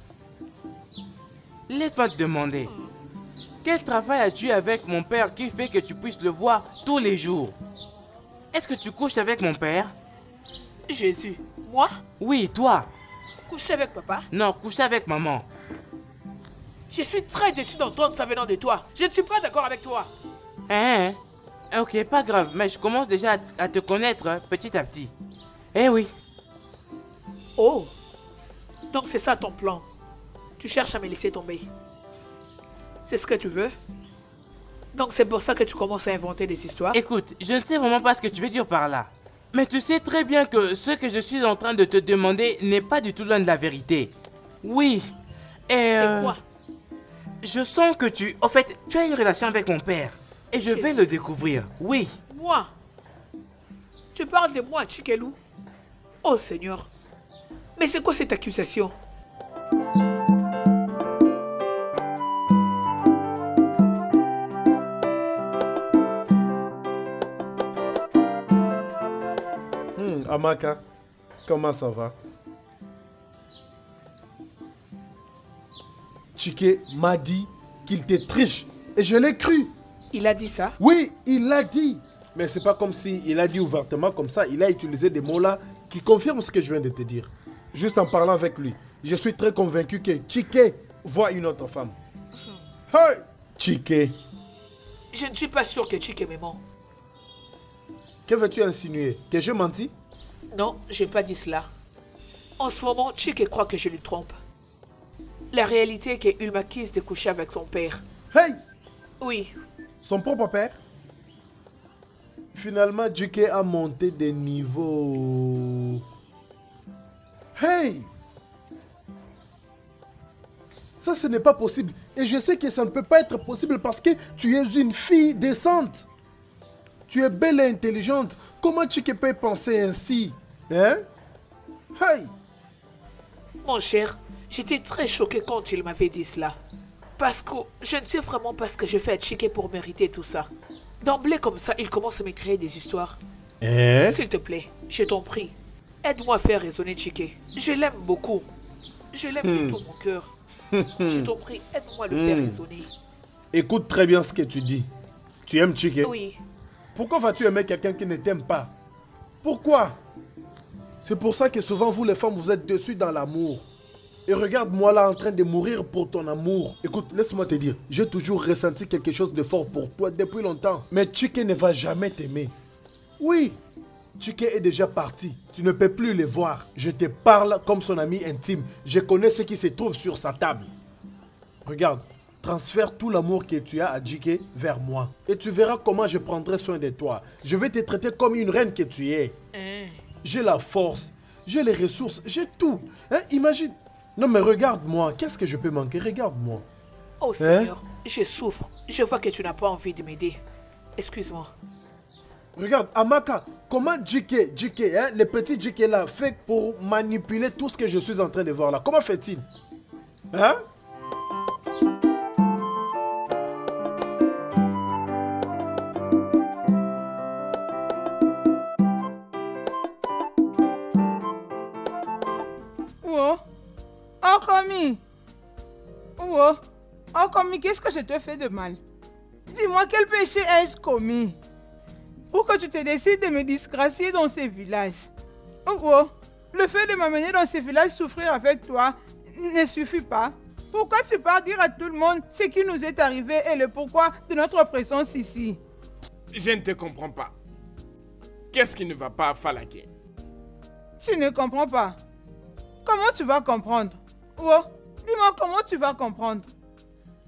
Laisse-moi te demander. Quel travail as-tu eu avec mon père qui fait que tu puisses le voir tous les jours? Est-ce que tu couches avec mon père? Jésus, moi? Oui, toi. Coucher avec papa? Non, coucher avec maman. Je suis très déçu d'entendre ça venant de toi. Je ne suis pas d'accord avec toi. Hein? Ok, pas grave, mais je commence déjà à te connaître petit à petit. Eh oui. Oh, donc c'est ça ton plan. Tu cherches à me laisser tomber. C'est ce que tu veux? Donc c'est pour ça que tu commences à inventer des histoires? Écoute, je ne sais vraiment pas ce que tu veux dire par là. Mais tu sais très bien que ce que je suis en train de te demander n'est pas du tout loin de la vérité. Oui. Et quoi? Je sens que tu... En fait, tu as une relation avec mon père. Et je vais le découvrir. Oui. Moi? Tu parles de moi, Chikelou? Oh Seigneur. Mais c'est quoi cette accusation? Amaka, comment ça va? Chike m'a dit qu'il te triche et je l'ai cru. Il a dit ça? Oui, il l'a dit. Mais c'est pas comme si il a dit ouvertement comme ça. Il a utilisé des mots là qui confirment ce que je viens de te dire. Juste en parlant avec lui, je suis très convaincu que Chike voit une autre femme. Hey, Chike. Je ne suis pas sûr que Chike me ment. Que veux-tu insinuer? Que je mentis? Non, je n'ai pas dit cela. En ce moment, Chike croit que je lui trompe. La réalité est qu'il m'accuse de coucher avec son père. Hey! Oui, Son propre père? Finalement, Chike a monté des niveaux. Hey! Ça, ce n'est pas possible. Et je sais que ça ne peut pas être possible parce que tu es une fille décente. Tu es belle et intelligente. Comment Chike peut penser ainsi? Hein? Hey! mon cher, j'étais très choquée quand il m'avait dit cela. Parce que je ne sais vraiment pas ce que je fais à Chike pour mériter tout ça. D'emblée comme ça, il commence à me créer des histoires. Hein? S'il te plaît, je t'en prie, aide-moi à faire raisonner Chike. Je l'aime beaucoup. Je l'aime de tout mon cœur. Je t'en prie, aide-moi à le faire raisonner. Écoute très bien ce que tu dis. Tu aimes Chike? Oui, Pourquoi vas-tu aimer quelqu'un qui ne t'aime pas? Pourquoi? C'est pour ça que souvent vous les femmes vous êtes dessus dans l'amour. Et regarde-moi là en train de mourir pour ton amour. Écoute, laisse-moi te dire, j'ai toujours ressenti quelque chose de fort pour toi depuis longtemps. Mais Chike ne va jamais t'aimer. Oui, Chike est déjà parti. Tu ne peux plus le voir. Je te parle comme son ami intime. Je connais ce qui se trouve sur sa table. Regarde, transfère tout l'amour que tu as à Chike vers moi. Et tu verras comment je prendrai soin de toi. Je vais te traiter comme une reine que tu es. J'ai la force, j'ai les ressources, j'ai tout. Hein, imagine. Non mais regarde-moi, qu'est-ce que je peux manquer? Regarde-moi. oh Seigneur, je souffre. Je vois que tu n'as pas envie de m'aider. Excuse-moi. Regarde, Amaka, comment JK, hein, le petit JK là, fait pour manipuler tout ce que je suis en train de voir là? Comment fait-il? Hein? Oh, Komi, qu'est-ce que je te fais de mal? Dis-moi, quel péché ai-je commis pour que tu te décides de me disgracier dans ces villages? Oh, le fait de m'amener dans ces villages souffrir avec toi ne suffit pas. Pourquoi tu pars dire à tout le monde ce qui nous est arrivé et le pourquoi de notre présence ici? Je ne te comprends pas. Qu'est-ce qui ne va pas à Falaké? Tu ne comprends pas. Comment tu vas comprendre? Oh, dis-moi comment tu vas comprendre.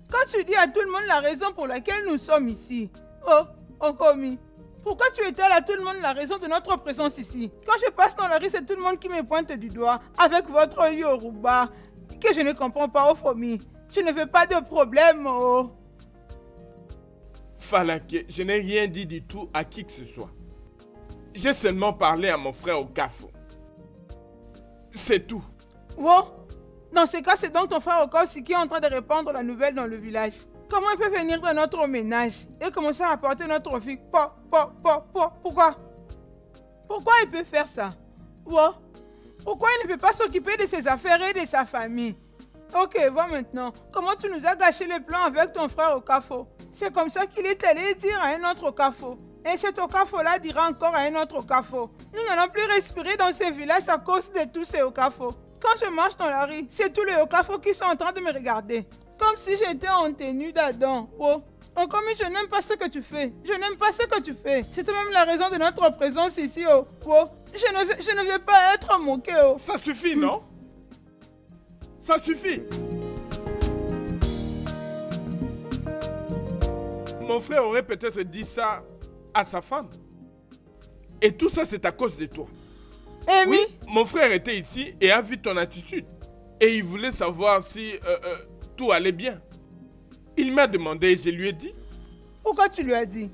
Quand tu dis à tout le monde la raison pour laquelle nous sommes ici. Oh, Komi, pourquoi tu étales à tout le monde la raison de notre présence ici? Quand je passe dans la rue, c'est tout le monde qui me pointe du doigt avec votre Yoruba que je ne comprends pas, oh Fomi. Je ne veux pas de problème, oh. Falaké, je n'ai rien dit du tout à qui que ce soit. J'ai seulement parlé à mon frère au Kafo. C'est tout. Oh, dans ce cas, c'est donc ton frère Okosi qui est en train de répandre la nouvelle dans le village. Comment il peut venir dans notre ménage et commencer à apporter notre fille? Pourquoi? Pourquoi il peut faire ça? Oh, pourquoi il ne peut pas s'occuper de ses affaires et de sa famille? Ok, vois maintenant. Comment tu nous as gâché les plans avec ton frère Okafo? C'est comme ça qu'il est allé dire à un autre Okafo. Et cet Okafo-là dira encore à un autre Okafo. Nous n'allons plus respirer dans ces villages à cause de tous ces Okafo. Quand je marche dans la rue, c'est tous les Okafo qui sont en train de me regarder. Comme si j'étais en tenue d'Adam. Oh, comme je n'aime pas ce que tu fais. Je n'aime pas ce que tu fais. C'est même la raison de notre présence ici. Oh, je ne veux pas être moqué. Oh. Ça suffit, non? Ça suffit. Mon frère aurait peut-être dit ça à sa femme. Et tout ça, c'est à cause de toi. Amy? Oui, mon frère était ici et a vu ton attitude. Et il voulait savoir si tout allait bien. Il m'a demandé et je lui ai dit. Pourquoi tu lui as dit?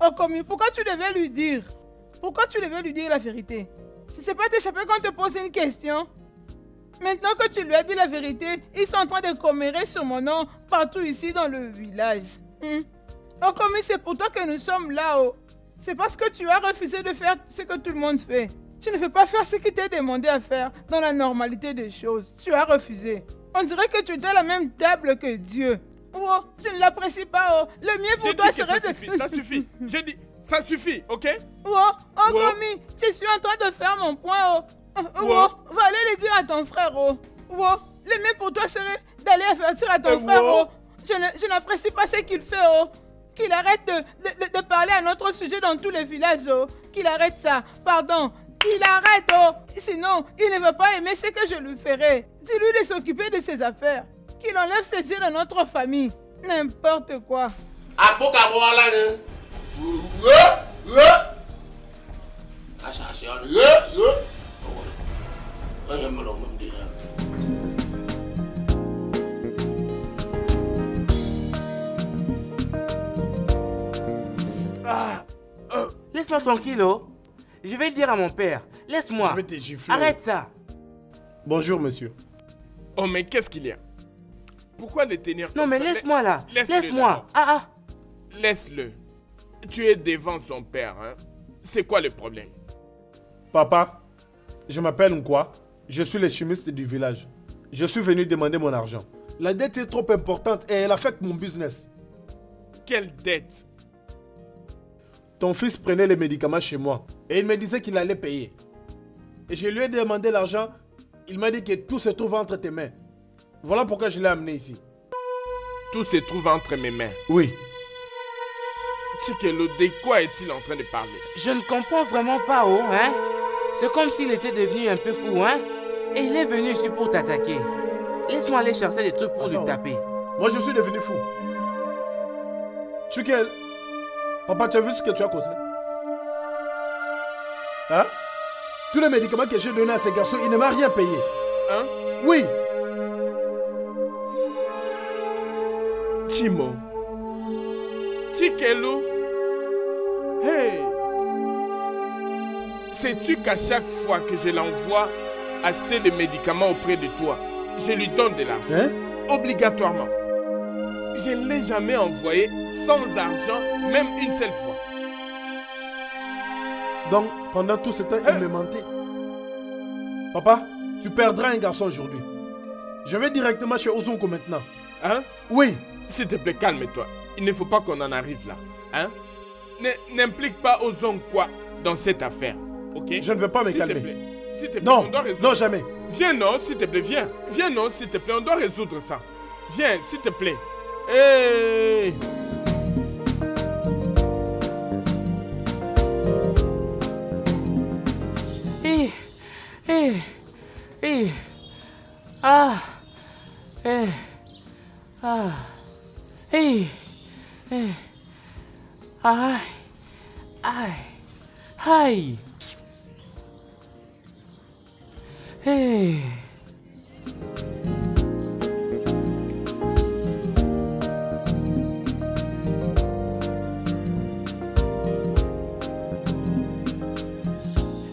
Oh, Komi, pourquoi tu devais lui dire? Pourquoi tu devais lui dire la vérité? Si c'est pas t'échapper quand on te pose une question. Maintenant que tu lui as dit la vérité, ils sont en train de commérer sur mon nom partout ici dans le village. Oh, Komi, c'est pour toi que nous sommes là. Oh. C'est parce que tu as refusé de faire ce que tout le monde fait. Tu ne veux pas faire ce qui t'est demandé à faire dans la normalité des choses. Tu as refusé. On dirait que tu es à la même table que Dieu. Oh, je ne l'apprécie pas. Oh. Le mieux pour toi serait de... Ça suffit. J'ai dit, ça suffit, ok? Komi, je suis en train de faire mon point. Va aller le dire à ton frère. Le mieux pour toi serait d'aller avertir à ton frère. Je n'apprécie pas ce qu'il fait. Qu'il arrête de parler à notre sujet dans tous les villages. Qu'il arrête ça. Pardon. Qu'il arrête. Sinon, il ne va pas aimer ce que je lui ferai. Dis-lui de s'occuper de ses affaires. Qu'il enlève ses yeux de notre famille. N'importe quoi. Laisse-moi tranquille, oh. Je vais le dire à mon père. Laisse-moi. Je vais te gifler. Arrête ça. Bonjour, monsieur. Oh, mais qu'est-ce qu'il y a? Pourquoi le tenir Non, comme mais ça? laisse-moi là. Laisse-le. Ah. Laisse-le. Tu es devant son père, hein? C'est quoi le problème? Papa, je m'appelle Nkwa. Je suis le chimiste du village. Je suis venu demander mon argent. La dette est trop importante et elle affecte mon business. Quelle dette? Ton fils prenait les médicaments chez moi et il me disait qu'il allait payer. Et je lui ai demandé l'argent. Il m'a dit que tout se trouve entre tes mains. Voilà pourquoi je l'ai amené ici. Tout se trouve entre mes mains. Oui. Chikelo, de quoi est-il en train de parler? Je ne comprends vraiment pas, oh, hein. C'est comme s'il était devenu un peu fou, hein. Et il est venu ici pour t'attaquer. Laisse-moi aller chercher des trucs pour lui taper. Moi, je suis devenu fou. Chikel, papa, tu as vu ce que tu as causé? Hein? Tous les médicaments que j'ai donnés à ces garçons, il ne m'a rien payé. Hein? Oui. Chimo. Chikelo. Hey, Sais-tu qu'à chaque fois que je l'envoie acheter des médicaments auprès de toi, je lui donne de l'argent. Hein? Obligatoirement. Je ne l'ai jamais envoyé sans argent, même une seule fois. Donc, pendant tout ce temps, il me mentait. Papa, tu perdras un garçon aujourd'hui. Je vais directement chez Ozonko maintenant. Hein? Oui. S'il te plaît, calme-toi. Il ne faut pas qu'on en arrive là. Hein? N'implique pas Ozonko dans cette affaire. Ok? Je ne veux pas me calmer. S'il te plaît, Non, on doit résoudre. non, jamais. Viens, non, s'il te plaît, viens. Viens, non, s'il te plaît, on doit résoudre ça. Viens, s'il te plaît. Hey! Ah. Aïe. Hey.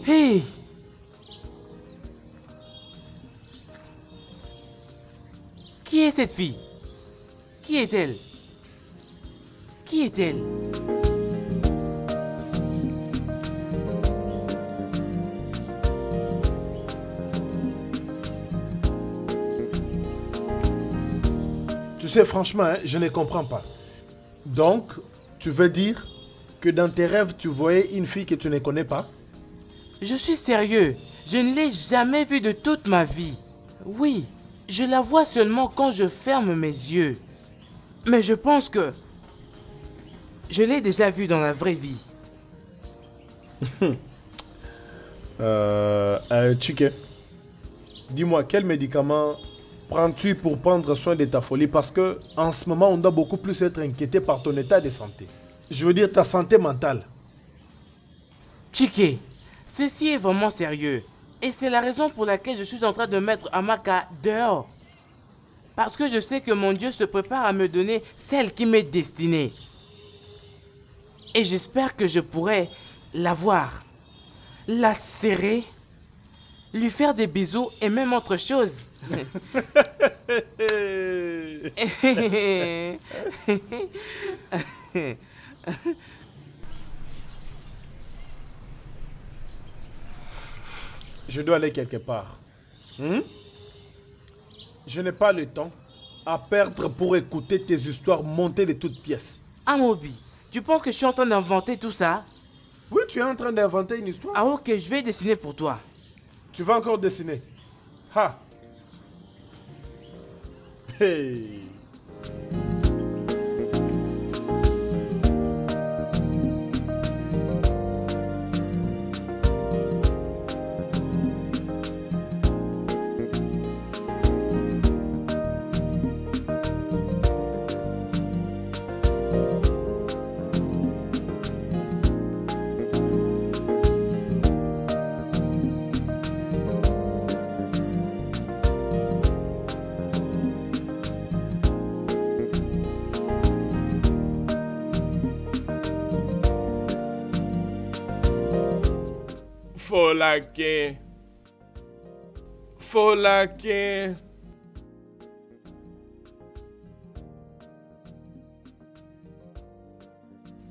Hey. Qui est cette fille? Qui est-elle? Qui est-elle? Tu sais, franchement, hein, je ne comprends pas. Donc, tu veux dire que dans tes rêves, tu voyais une fille que tu ne connais pas? Je suis sérieux. Je ne l'ai jamais vue de toute ma vie. Oui, je la vois seulement quand je ferme mes yeux. Mais je pense que je l'ai déjà vue dans la vraie vie. Chike, dis-moi, quel médicament prends-tu pour prendre soin de ta folie? Parce que en ce moment, on doit beaucoup plus être inquiété par ton état de santé. Je veux dire ta santé mentale. Chike, ceci est vraiment sérieux. Et c'est la raison pour laquelle je suis en train de mettre Amaka dehors. Parce que je sais que mon Dieu se prépare à me donner celle qui m'est destinée. Et j'espère que je pourrai la voir, la serrer, lui faire des bisous et même autre chose. Je dois aller quelque part. Je n'ai pas le temps à perdre pour écouter tes histoires montées de toutes pièces. Amobi, tu penses que je suis en train d'inventer tout ça? Oui, tu es en train d'inventer une histoire. Ah ok, je vais dessiner pour toi. Tu vas encore dessiner. Ha! Hey! Folake. Folake.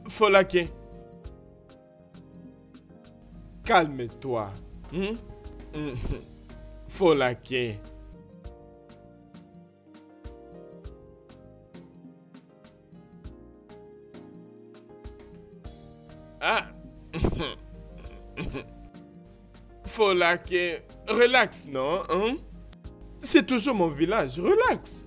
Folake. Calme-toi. Folake. Ah. Folake, relax, non? Hein? C'est toujours mon village, relax.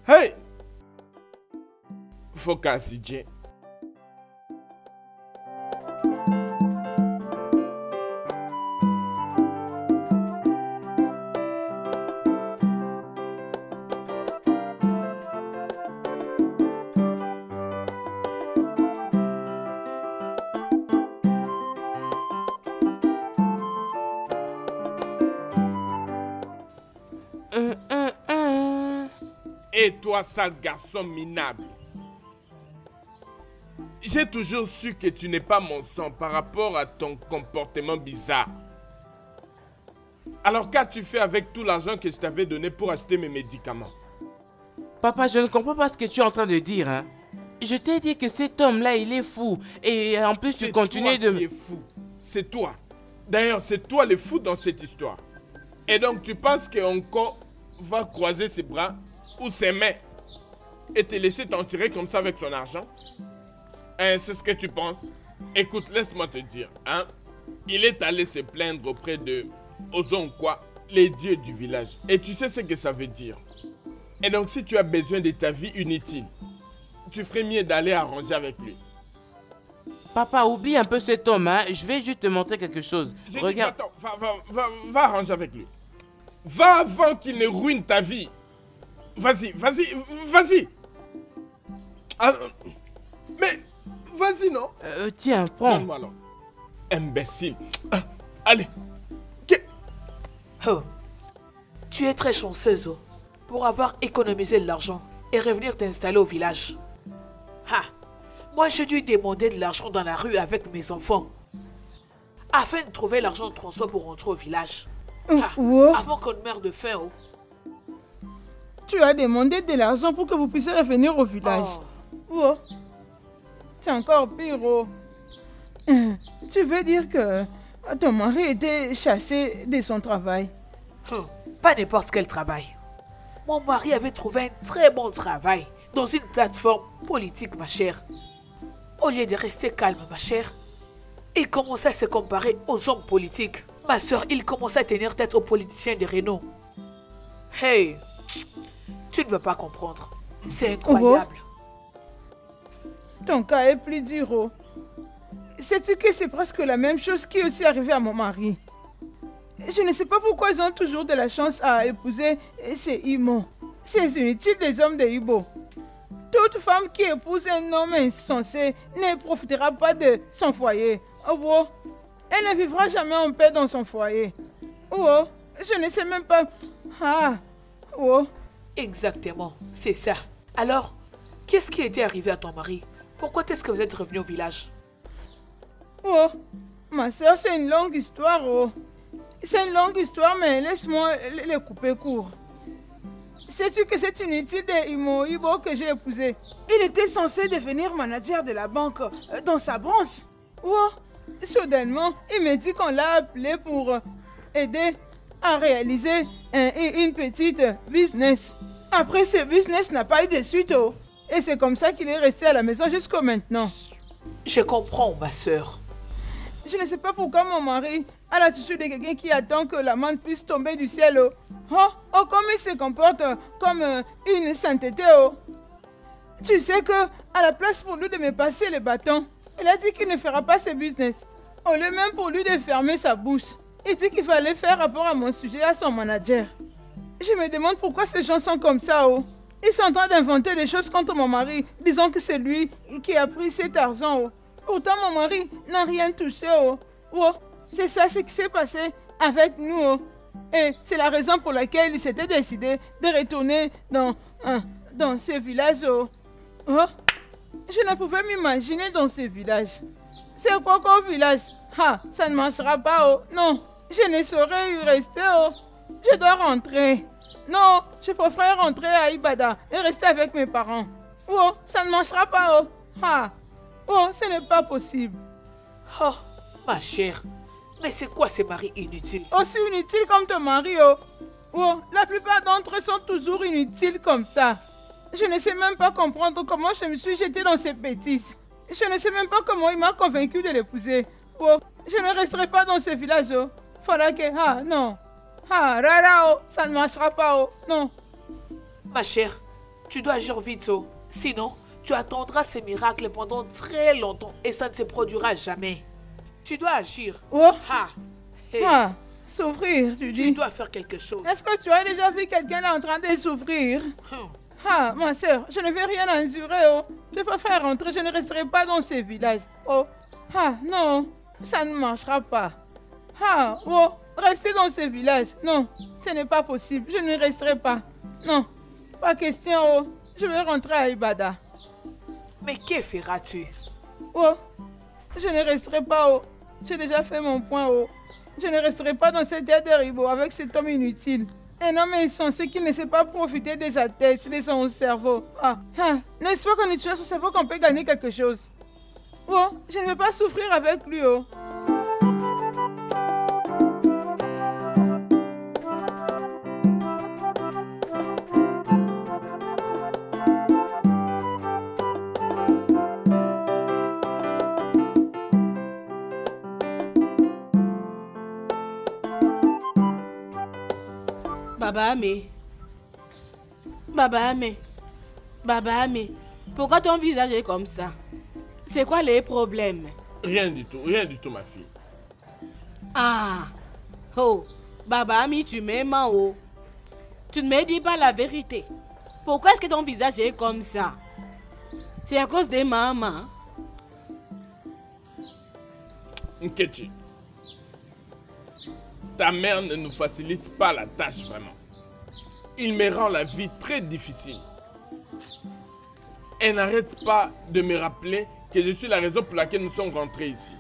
Hey! Focus, CJ. Et toi, sale garçon minable. J'ai toujours su que tu n'es pas mon sang par rapport à ton comportement bizarre. Alors qu'as-tu fait avec tout l'argent que je t'avais donné pour acheter mes médicaments? Papa, je ne comprends pas ce que tu es en train de dire, hein. Je t'ai dit que cet homme-là, il est fou. Et en plus, tu continues de... C'est toi qui es fou. C'est toi. D'ailleurs, c'est toi le fou dans cette histoire. Et donc, tu penses qu'Onko va croiser ses bras ou ses mains et te laisser t'en tirer comme ça avec son argent? Hein, c'est ce que tu penses? Écoute, laisse-moi te dire, hein. Il est allé se plaindre auprès de Ozonkwa, les dieux du village. Et tu sais ce que ça veut dire. Et donc, si tu as besoin de ta vie inutile, tu ferais mieux d'aller arranger avec lui. Papa, oublie un peu cet homme, hein. Je vais juste te montrer quelque chose. Regarde. Dit, attends, va arranger avec lui. Va avant qu'il ne ruine ta vie. Vas-y. Ah, mais, vas-y, non? Tiens, prends. Donne-moi alors. Imbécile. Allez. Oh, tu es très chanceuse pour avoir économisé de l'argent et revenir t'installer au village. Ha! Moi, j'ai dû demander de l'argent dans la rue avec mes enfants afin de trouver l'argent de transport pour rentrer au village. Avant qu'on meure de faim. Tu as demandé de l'argent pour que vous puissiez revenir au village. C'est encore pire. Tu veux dire que ton mari était chassé de son travail? Pas n'importe quel travail. Mon mari avait trouvé un très bon travail dans une plateforme politique, ma chère. Au lieu de rester calme, ma chère, il commençait à se comparer aux hommes politiques. Ma soeur, il commençait à tenir tête aux politiciens de renom. Hey, tu ne veux pas comprendre. C'est incroyable. Ton cas est plus dur. Sais-tu que c'est presque la même chose qui est aussi arrivé à mon mari? Je ne sais pas pourquoi ils ont toujours de la chance à épouser ces Imo. C'est inutile des hommes de Ibo. Toute femme qui épouse un homme insensé ne profitera pas de son foyer. Elle ne vivra jamais en paix dans son foyer. Je ne sais même pas. Exactement, c'est ça. Alors, qu'est-ce qui était arrivé à ton mari? Pourquoi est-ce que vous êtes revenu au village? Ma soeur, c'est une longue histoire. C'est une longue histoire, mais laisse-moi le couper court. Sais-tu que c'est inutile de Imo Ibo que j'ai épousé? Il était censé devenir manager de la banque dans sa branche. Soudainement, il me dit qu'on l'a appelé pour aider à réaliser une petite business. Après, ce business n'a pas eu de suite. Et c'est comme ça qu'il est resté à la maison jusqu'à maintenant. Je comprends, ma soeur. Je ne sais pas pourquoi mon mari a l'attitude de quelqu'un qui attend que la manne puisse tomber du ciel. Comme il se comporte comme une sainteté. Tu sais que à la place pour lui de me passer le bâton, il a dit qu'il ne fera pas ce business. Au lieu même pour lui de fermer sa bouche, il dit qu'il fallait faire rapport à mon sujet à son manager. Je me demande pourquoi ces gens sont comme ça. Ils sont en train d'inventer des choses contre mon mari, disant que c'est lui qui a pris cet argent. Pourtant, mon mari n'a rien touché. C'est ça ce qui s'est passé avec nous. Et c'est la raison pour laquelle il s'était décidé de retourner dans ces villages. Je ne pouvais m'imaginer dans ces villages. C'est quoi comme village? Ça ne marchera pas. Non, je ne saurais y rester. Je dois rentrer. Non, je préfère rentrer à Ibada et rester avec mes parents. Ça ne marchera pas. Ce n'est pas possible. Ma chère, mais c'est quoi ces maris inutiles? Aussi inutiles comme ton mari. La plupart d'entre eux sont toujours inutiles comme ça. Je ne sais même pas comprendre comment je me suis jetée dans ces bêtises. Je ne sais même pas comment il m'a convaincu de l'épouser. Je ne resterai pas dans ce village. Faudra que... non. Rara, ça ne marchera pas. Non. Ma chère, tu dois agir vite. Sinon, tu attendras ces miracles pendant très longtemps et ça ne se produira jamais. Tu dois agir. Souffrir, tu dis. Tu dois faire quelque chose. Est-ce que tu as déjà vu quelqu'un là en train de souffrir? Ma soeur, je ne vais rien endurer. Je préfère rentrer, je ne resterai pas dans ces villages. Non, ça ne marchera pas. Rester dans ces villages, non, ce n'est pas possible. Je ne resterai pas. Non. Pas question, oh. Je vais rentrer à Ibada. Mais que feras-tu? Oh, je ne resterai pas, oh. J'ai déjà fait mon point, oh. Je ne resterai pas dans cette terre de Ribo avec cet homme inutile. Un homme insensé qui ne sait pas profiter de sa tête, de son cerveau. N'est-ce pas qu'en utilisant son cerveau qu'on peut gagner quelque chose? Oh, je ne veux pas souffrir avec lui, oh. Baba Ami, pourquoi ton visage est comme ça? C'est quoi les problèmes? Rien du tout, ma fille. Ah, oh, Baba Ami, tu m'aimes, oh. Tu ne me dis pas la vérité. Pourquoi est-ce que ton visage est comme ça? C'est à cause de maman. Nkechi, ta mère ne nous facilite pas la tâche vraiment. Il me rend la vie très difficile. Elle n'arrête pas de me rappeler que je suis la raison pour laquelle nous sommes rentrés ici.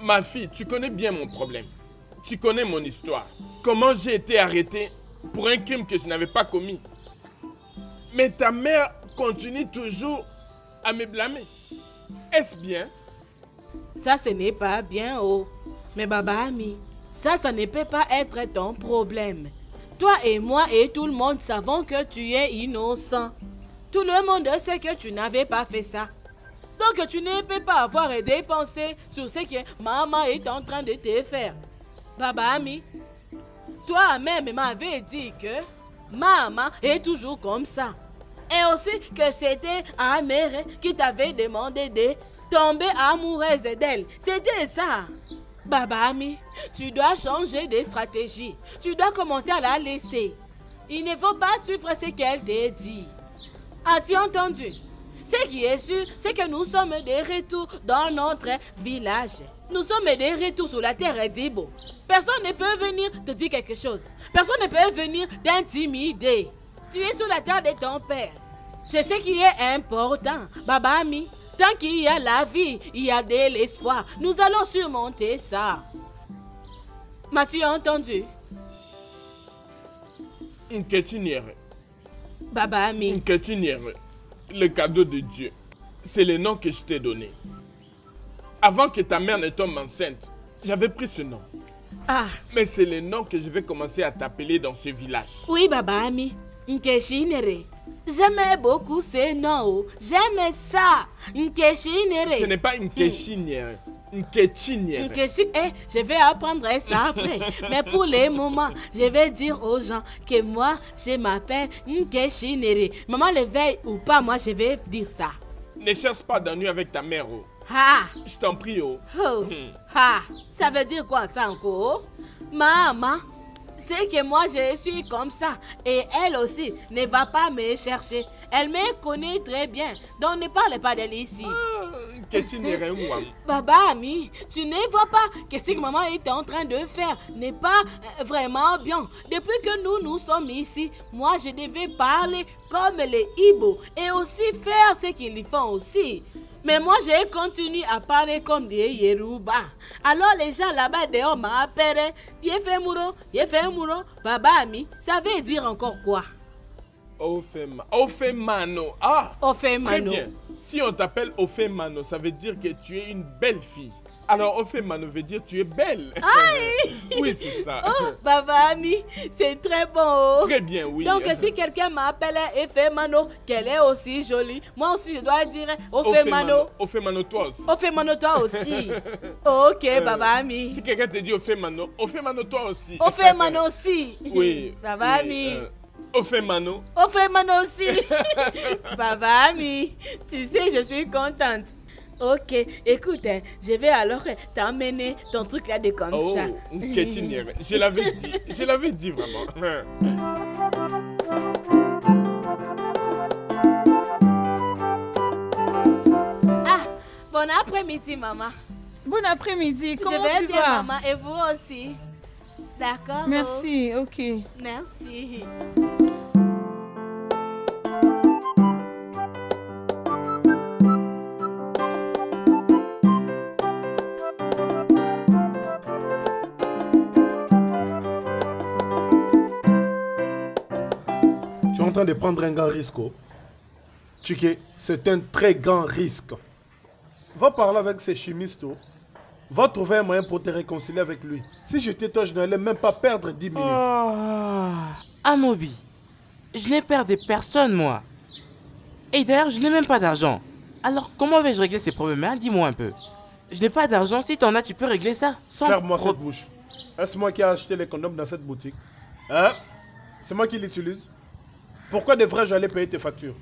Ma fille, tu connais bien mon problème. Tu connais mon histoire. Comment j'ai été arrêté pour un crime que je n'avais pas commis. Mais ta mère continue toujours à me blâmer. Est-ce bien? Ça, ce n'est pas bien, oh. Mais Baba Ami, ça ne peut pas être ton problème. Toi et moi et tout le monde savons que tu es innocent. Tout le monde sait que tu n'avais pas fait ça. Donc tu ne peux pas avoir des pensées sur ce que maman est en train de te faire. Baba Ami, toi-même m'avais dit que maman est toujours comme ça. Et aussi que c'était Amère qui t'avait demandé de tomber amoureuse d'elle. C'était ça. Baba Ami, tu dois changer de stratégie. Tu dois commencer à la laisser. Il ne faut pas suivre ce qu'elle te dit. As-tu entendu? Ce qui est sûr, c'est que nous sommes de retour dans notre village. Nous sommes de retour sur la terre d'Ibo. Personne ne peut venir te dire quelque chose. Personne ne peut venir t'intimider. Tu es sur la terre de ton père. C'est ce qui est important, Baba Ami. Tant qu'il y a la vie, il y a de l'espoir. Nous allons surmonter ça. M'as-tu entendu? Nkechi Niere. Baba Ami. Nkechi Niere. Le cadeau de Dieu. C'est le nom que je t'ai donné. Avant que ta mère ne tombe enceinte, j'avais pris ce nom. Ah. Mais c'est le nom que je vais commencer à t'appeler dans ce village. Oui, Baba Ami. Nkechi Niere. J'aime beaucoup ces noms. J'aime ça. Nkechi Niere. Ce n'est pas Nkechi Niere. Nkechi Niere. Nkechi, je vais apprendre ça après. Mais pour le moment, je vais dire aux gens que moi, je m'appelle Nkechi Niere. Maman le veille ou pas, moi, je vais dire ça. Ne cherche pas d'ennui avec ta mère, oh. Ah. Je t'en prie, oh. Oh. Ah. Ça veut dire quoi ça encore? Maman, c'est que moi je suis comme ça et elle aussi ne va pas me chercher. Elle me connaît très bien, donc ne parle pas d'elle ici. Baba Ami, tu ne vois pas que ce que maman est en train de faire n'est pas vraiment bien. Depuis que nous sommes ici, moi je devais parler comme les Ibo et aussi faire ce qu'ils font aussi. Mais moi, je continue à parler comme des Yoruba. Alors, les gens là-bas dehors m'appellent Yefemuro, Baba Ami. Ça veut dire encore quoi? Ofemano. Ah! Ofemano. Très bien. Si on t'appelle Ofemano, ça veut dire que tu es une belle fille. Alors, Ofemano veut dire tu es belle. Aïe! Oui, c'est ça. Oh, Baba Ami, c'est très bon. Très bien, oui. Donc, si quelqu'un m'appelle Ofemano, qu'elle est aussi jolie, moi aussi, je dois dire Ofemano. Ofemano, toi aussi. Ofemano, toi aussi. Ok, Baba Ami. Si quelqu'un te dit Ofemano, Ofemano, toi aussi. Ofemano aussi. Oui. Baba oui, Ami. Ofemano. Ofemano aussi. Baba Ami, tu sais, je suis contente. Ok, écoute, je vais alors t'emmener ton truc là de comme ça. Oh, Nkechi Niere, je l'avais dit vraiment. Ah, bon après-midi, maman. Bon après-midi, comment je vais tu bien, vas? Maman, et vous aussi. D'accord. Merci, ok. Merci. en train de prendre un grand risque. Oh. Tchike, c'est un très grand risque. Va parler avec ces chimistes. Oh. Va trouver un moyen pour te réconcilier avec lui. Si j'étais toi, je n'allais même pas perdre 10 minutes. Amobi, je n'ai perdu personne, moi. Et d'ailleurs, je n'ai même pas d'argent. Alors, comment vais-je régler ces problèmes, hein? Dis-moi un peu. Je n'ai pas d'argent. Si t'en as, tu peux régler ça. Ferme-moi cette bouche. Est-ce moi qui ai acheté les condoms dans cette boutique? Hein? C'est moi qui l'utilise. Pourquoi devrais-je aller payer tes factures?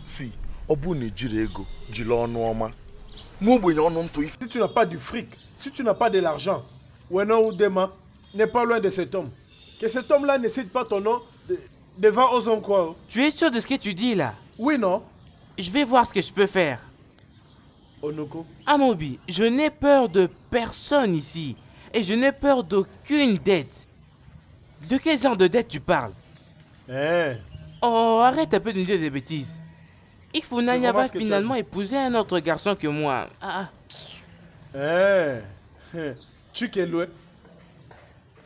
Si, Obuni Jirego, Jilo Noama. Si tu n'as pas du fric, si tu n'as pas de l'argent, Weno ou Dema n'est pas loin de cet homme. Que cet homme-là ne cite pas ton nom devant Ozonko. Tu es sûr de ce que tu dis là? Oui, non? Je vais voir ce que je peux faire. Onoko? Amobi, je n'ai peur de personne ici. Et je n'ai peur d'aucune dette. De quel genre de dette tu parles? Oh, arrête un peu de dire des bêtises. Ifunanya va finalement épouser un autre garçon que moi. Tchikeloué,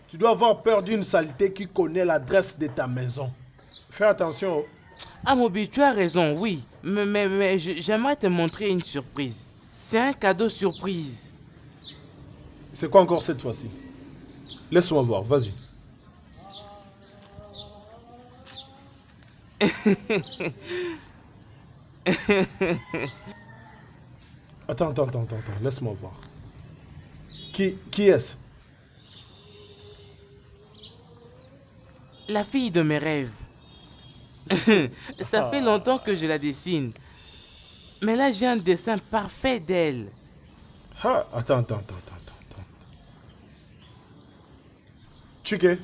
tu dois avoir peur d'une saleté qui connaît l'adresse de ta maison. Fais attention. Amobi, tu as raison, oui. Mais j'aimerais te montrer une surprise. C'est un cadeau surprise. C'est quoi encore cette fois-ci? Laisse-moi voir, vas-y. Attends, laisse-moi voir. Qui est-ce? La fille de mes rêves. Ça fait longtemps que je la dessine. Mais là, j'ai un dessin parfait d'elle. Attends. Tchike.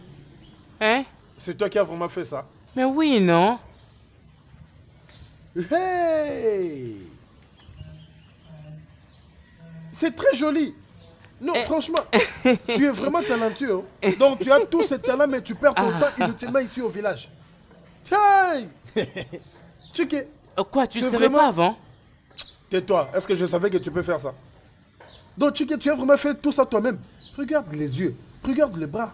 Hein? C'est toi qui as vraiment fait ça? Mais oui, non? Hey! C'est très joli. Non, franchement, tu es vraiment talentueux. Donc tu as tous ces talents, mais tu perds ton temps inutilement ici au village. Hey! Tchike. Quoi, tu ne savais pas avant? Tais-toi, est-ce que je savais que tu peux faire ça? Donc Tchike, tu as vraiment fait tout ça toi-même. Regarde les yeux, regarde les bras.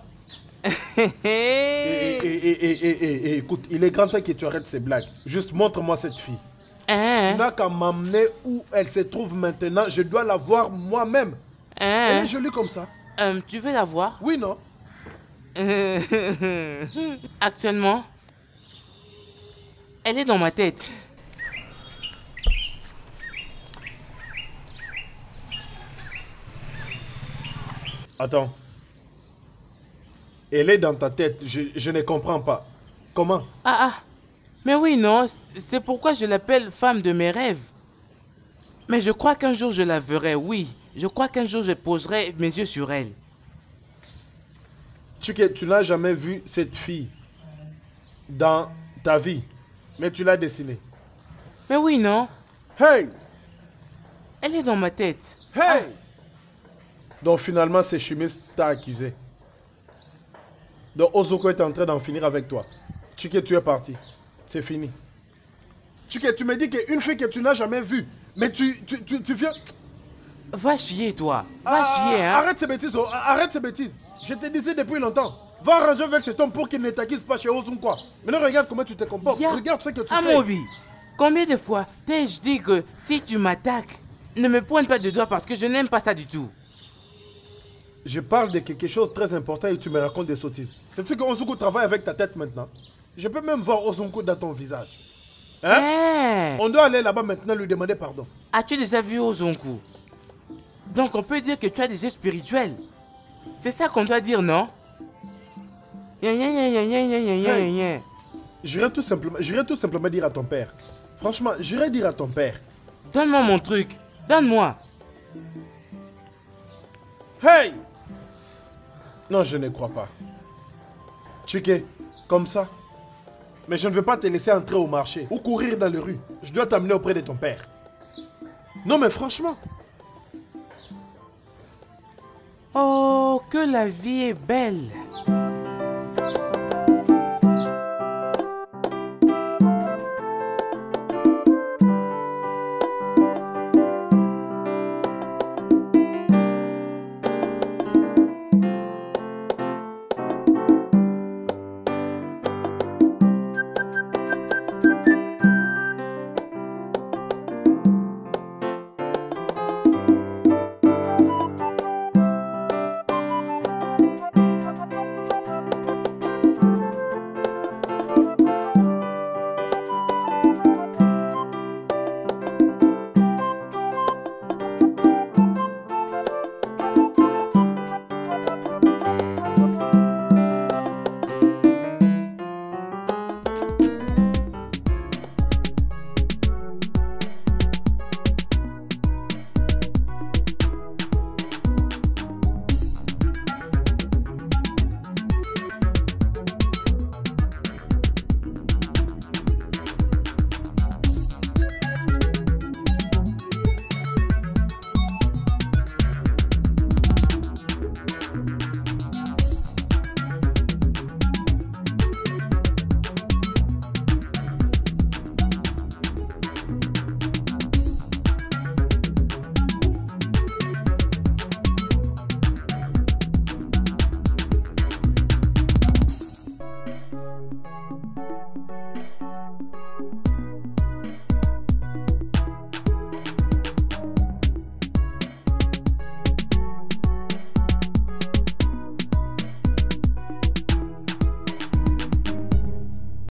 Écoute, il est grand temps que tu arrêtes ces blagues. Juste montre-moi cette fille. Tu n'as qu'à m'amener où elle se trouve maintenant. Je dois la voir moi-même. Elle est jolie comme ça. Tu veux la voir? Oui, non? Actuellement, elle est dans ma tête. Attends. Elle est dans ta tête, je ne comprends pas. Comment? Mais oui, non, c'est pourquoi je l'appelle femme de mes rêves. Mais je crois qu'un jour je la verrai, oui. Je crois qu'un jour je poserai mes yeux sur elle. Tu n'as jamais vu cette fille dans ta vie, mais tu l'as dessinée. Mais oui, non? Hey! Elle est dans ma tête. Hey! Donc finalement, c'est chimiste t'a accusé. Donc Ozoko est en train d'en finir avec toi. Tchike, tu es parti. C'est fini. Tchike, tu me dis qu'une fille que tu n'as jamais vue, mais tu viens... Va chier, toi. Va chier, hein. Arrête ces bêtises, arrête ces bêtises. Je te disais depuis longtemps. Va arranger avec cet homme pour qu'il ne t'accuse pas chez Ozunko. Maintenant, regarde comment tu te comportes. Regarde ce que tu fais. Amobi, combien de fois t'ai-je dit que si tu m'attaques, ne me pointe pas de doigts parce que je n'aime pas ça du tout. Je parle de quelque chose de très important et tu me racontes des sottises. C'est-tu que Ozunko travaille avec ta tête maintenant? Je peux même voir Ozunko dans ton visage. Hein? On doit aller là-bas maintenant lui demander pardon. As-tu déjà vu Ozunko? Donc on peut dire que tu as des yeux spirituels. C'est ça qu'on doit dire, non? J'irai tout simplement dire à ton père. Franchement, j'irai dire à ton père. Donne-moi mon truc. Donne-moi. Hey! Non, je ne crois pas. Tchike, comme ça. Mais je ne veux pas te laisser entrer au marché ou courir dans les rues. Je dois t'amener auprès de ton père. Non, mais franchement. Oh, que la vie est belle.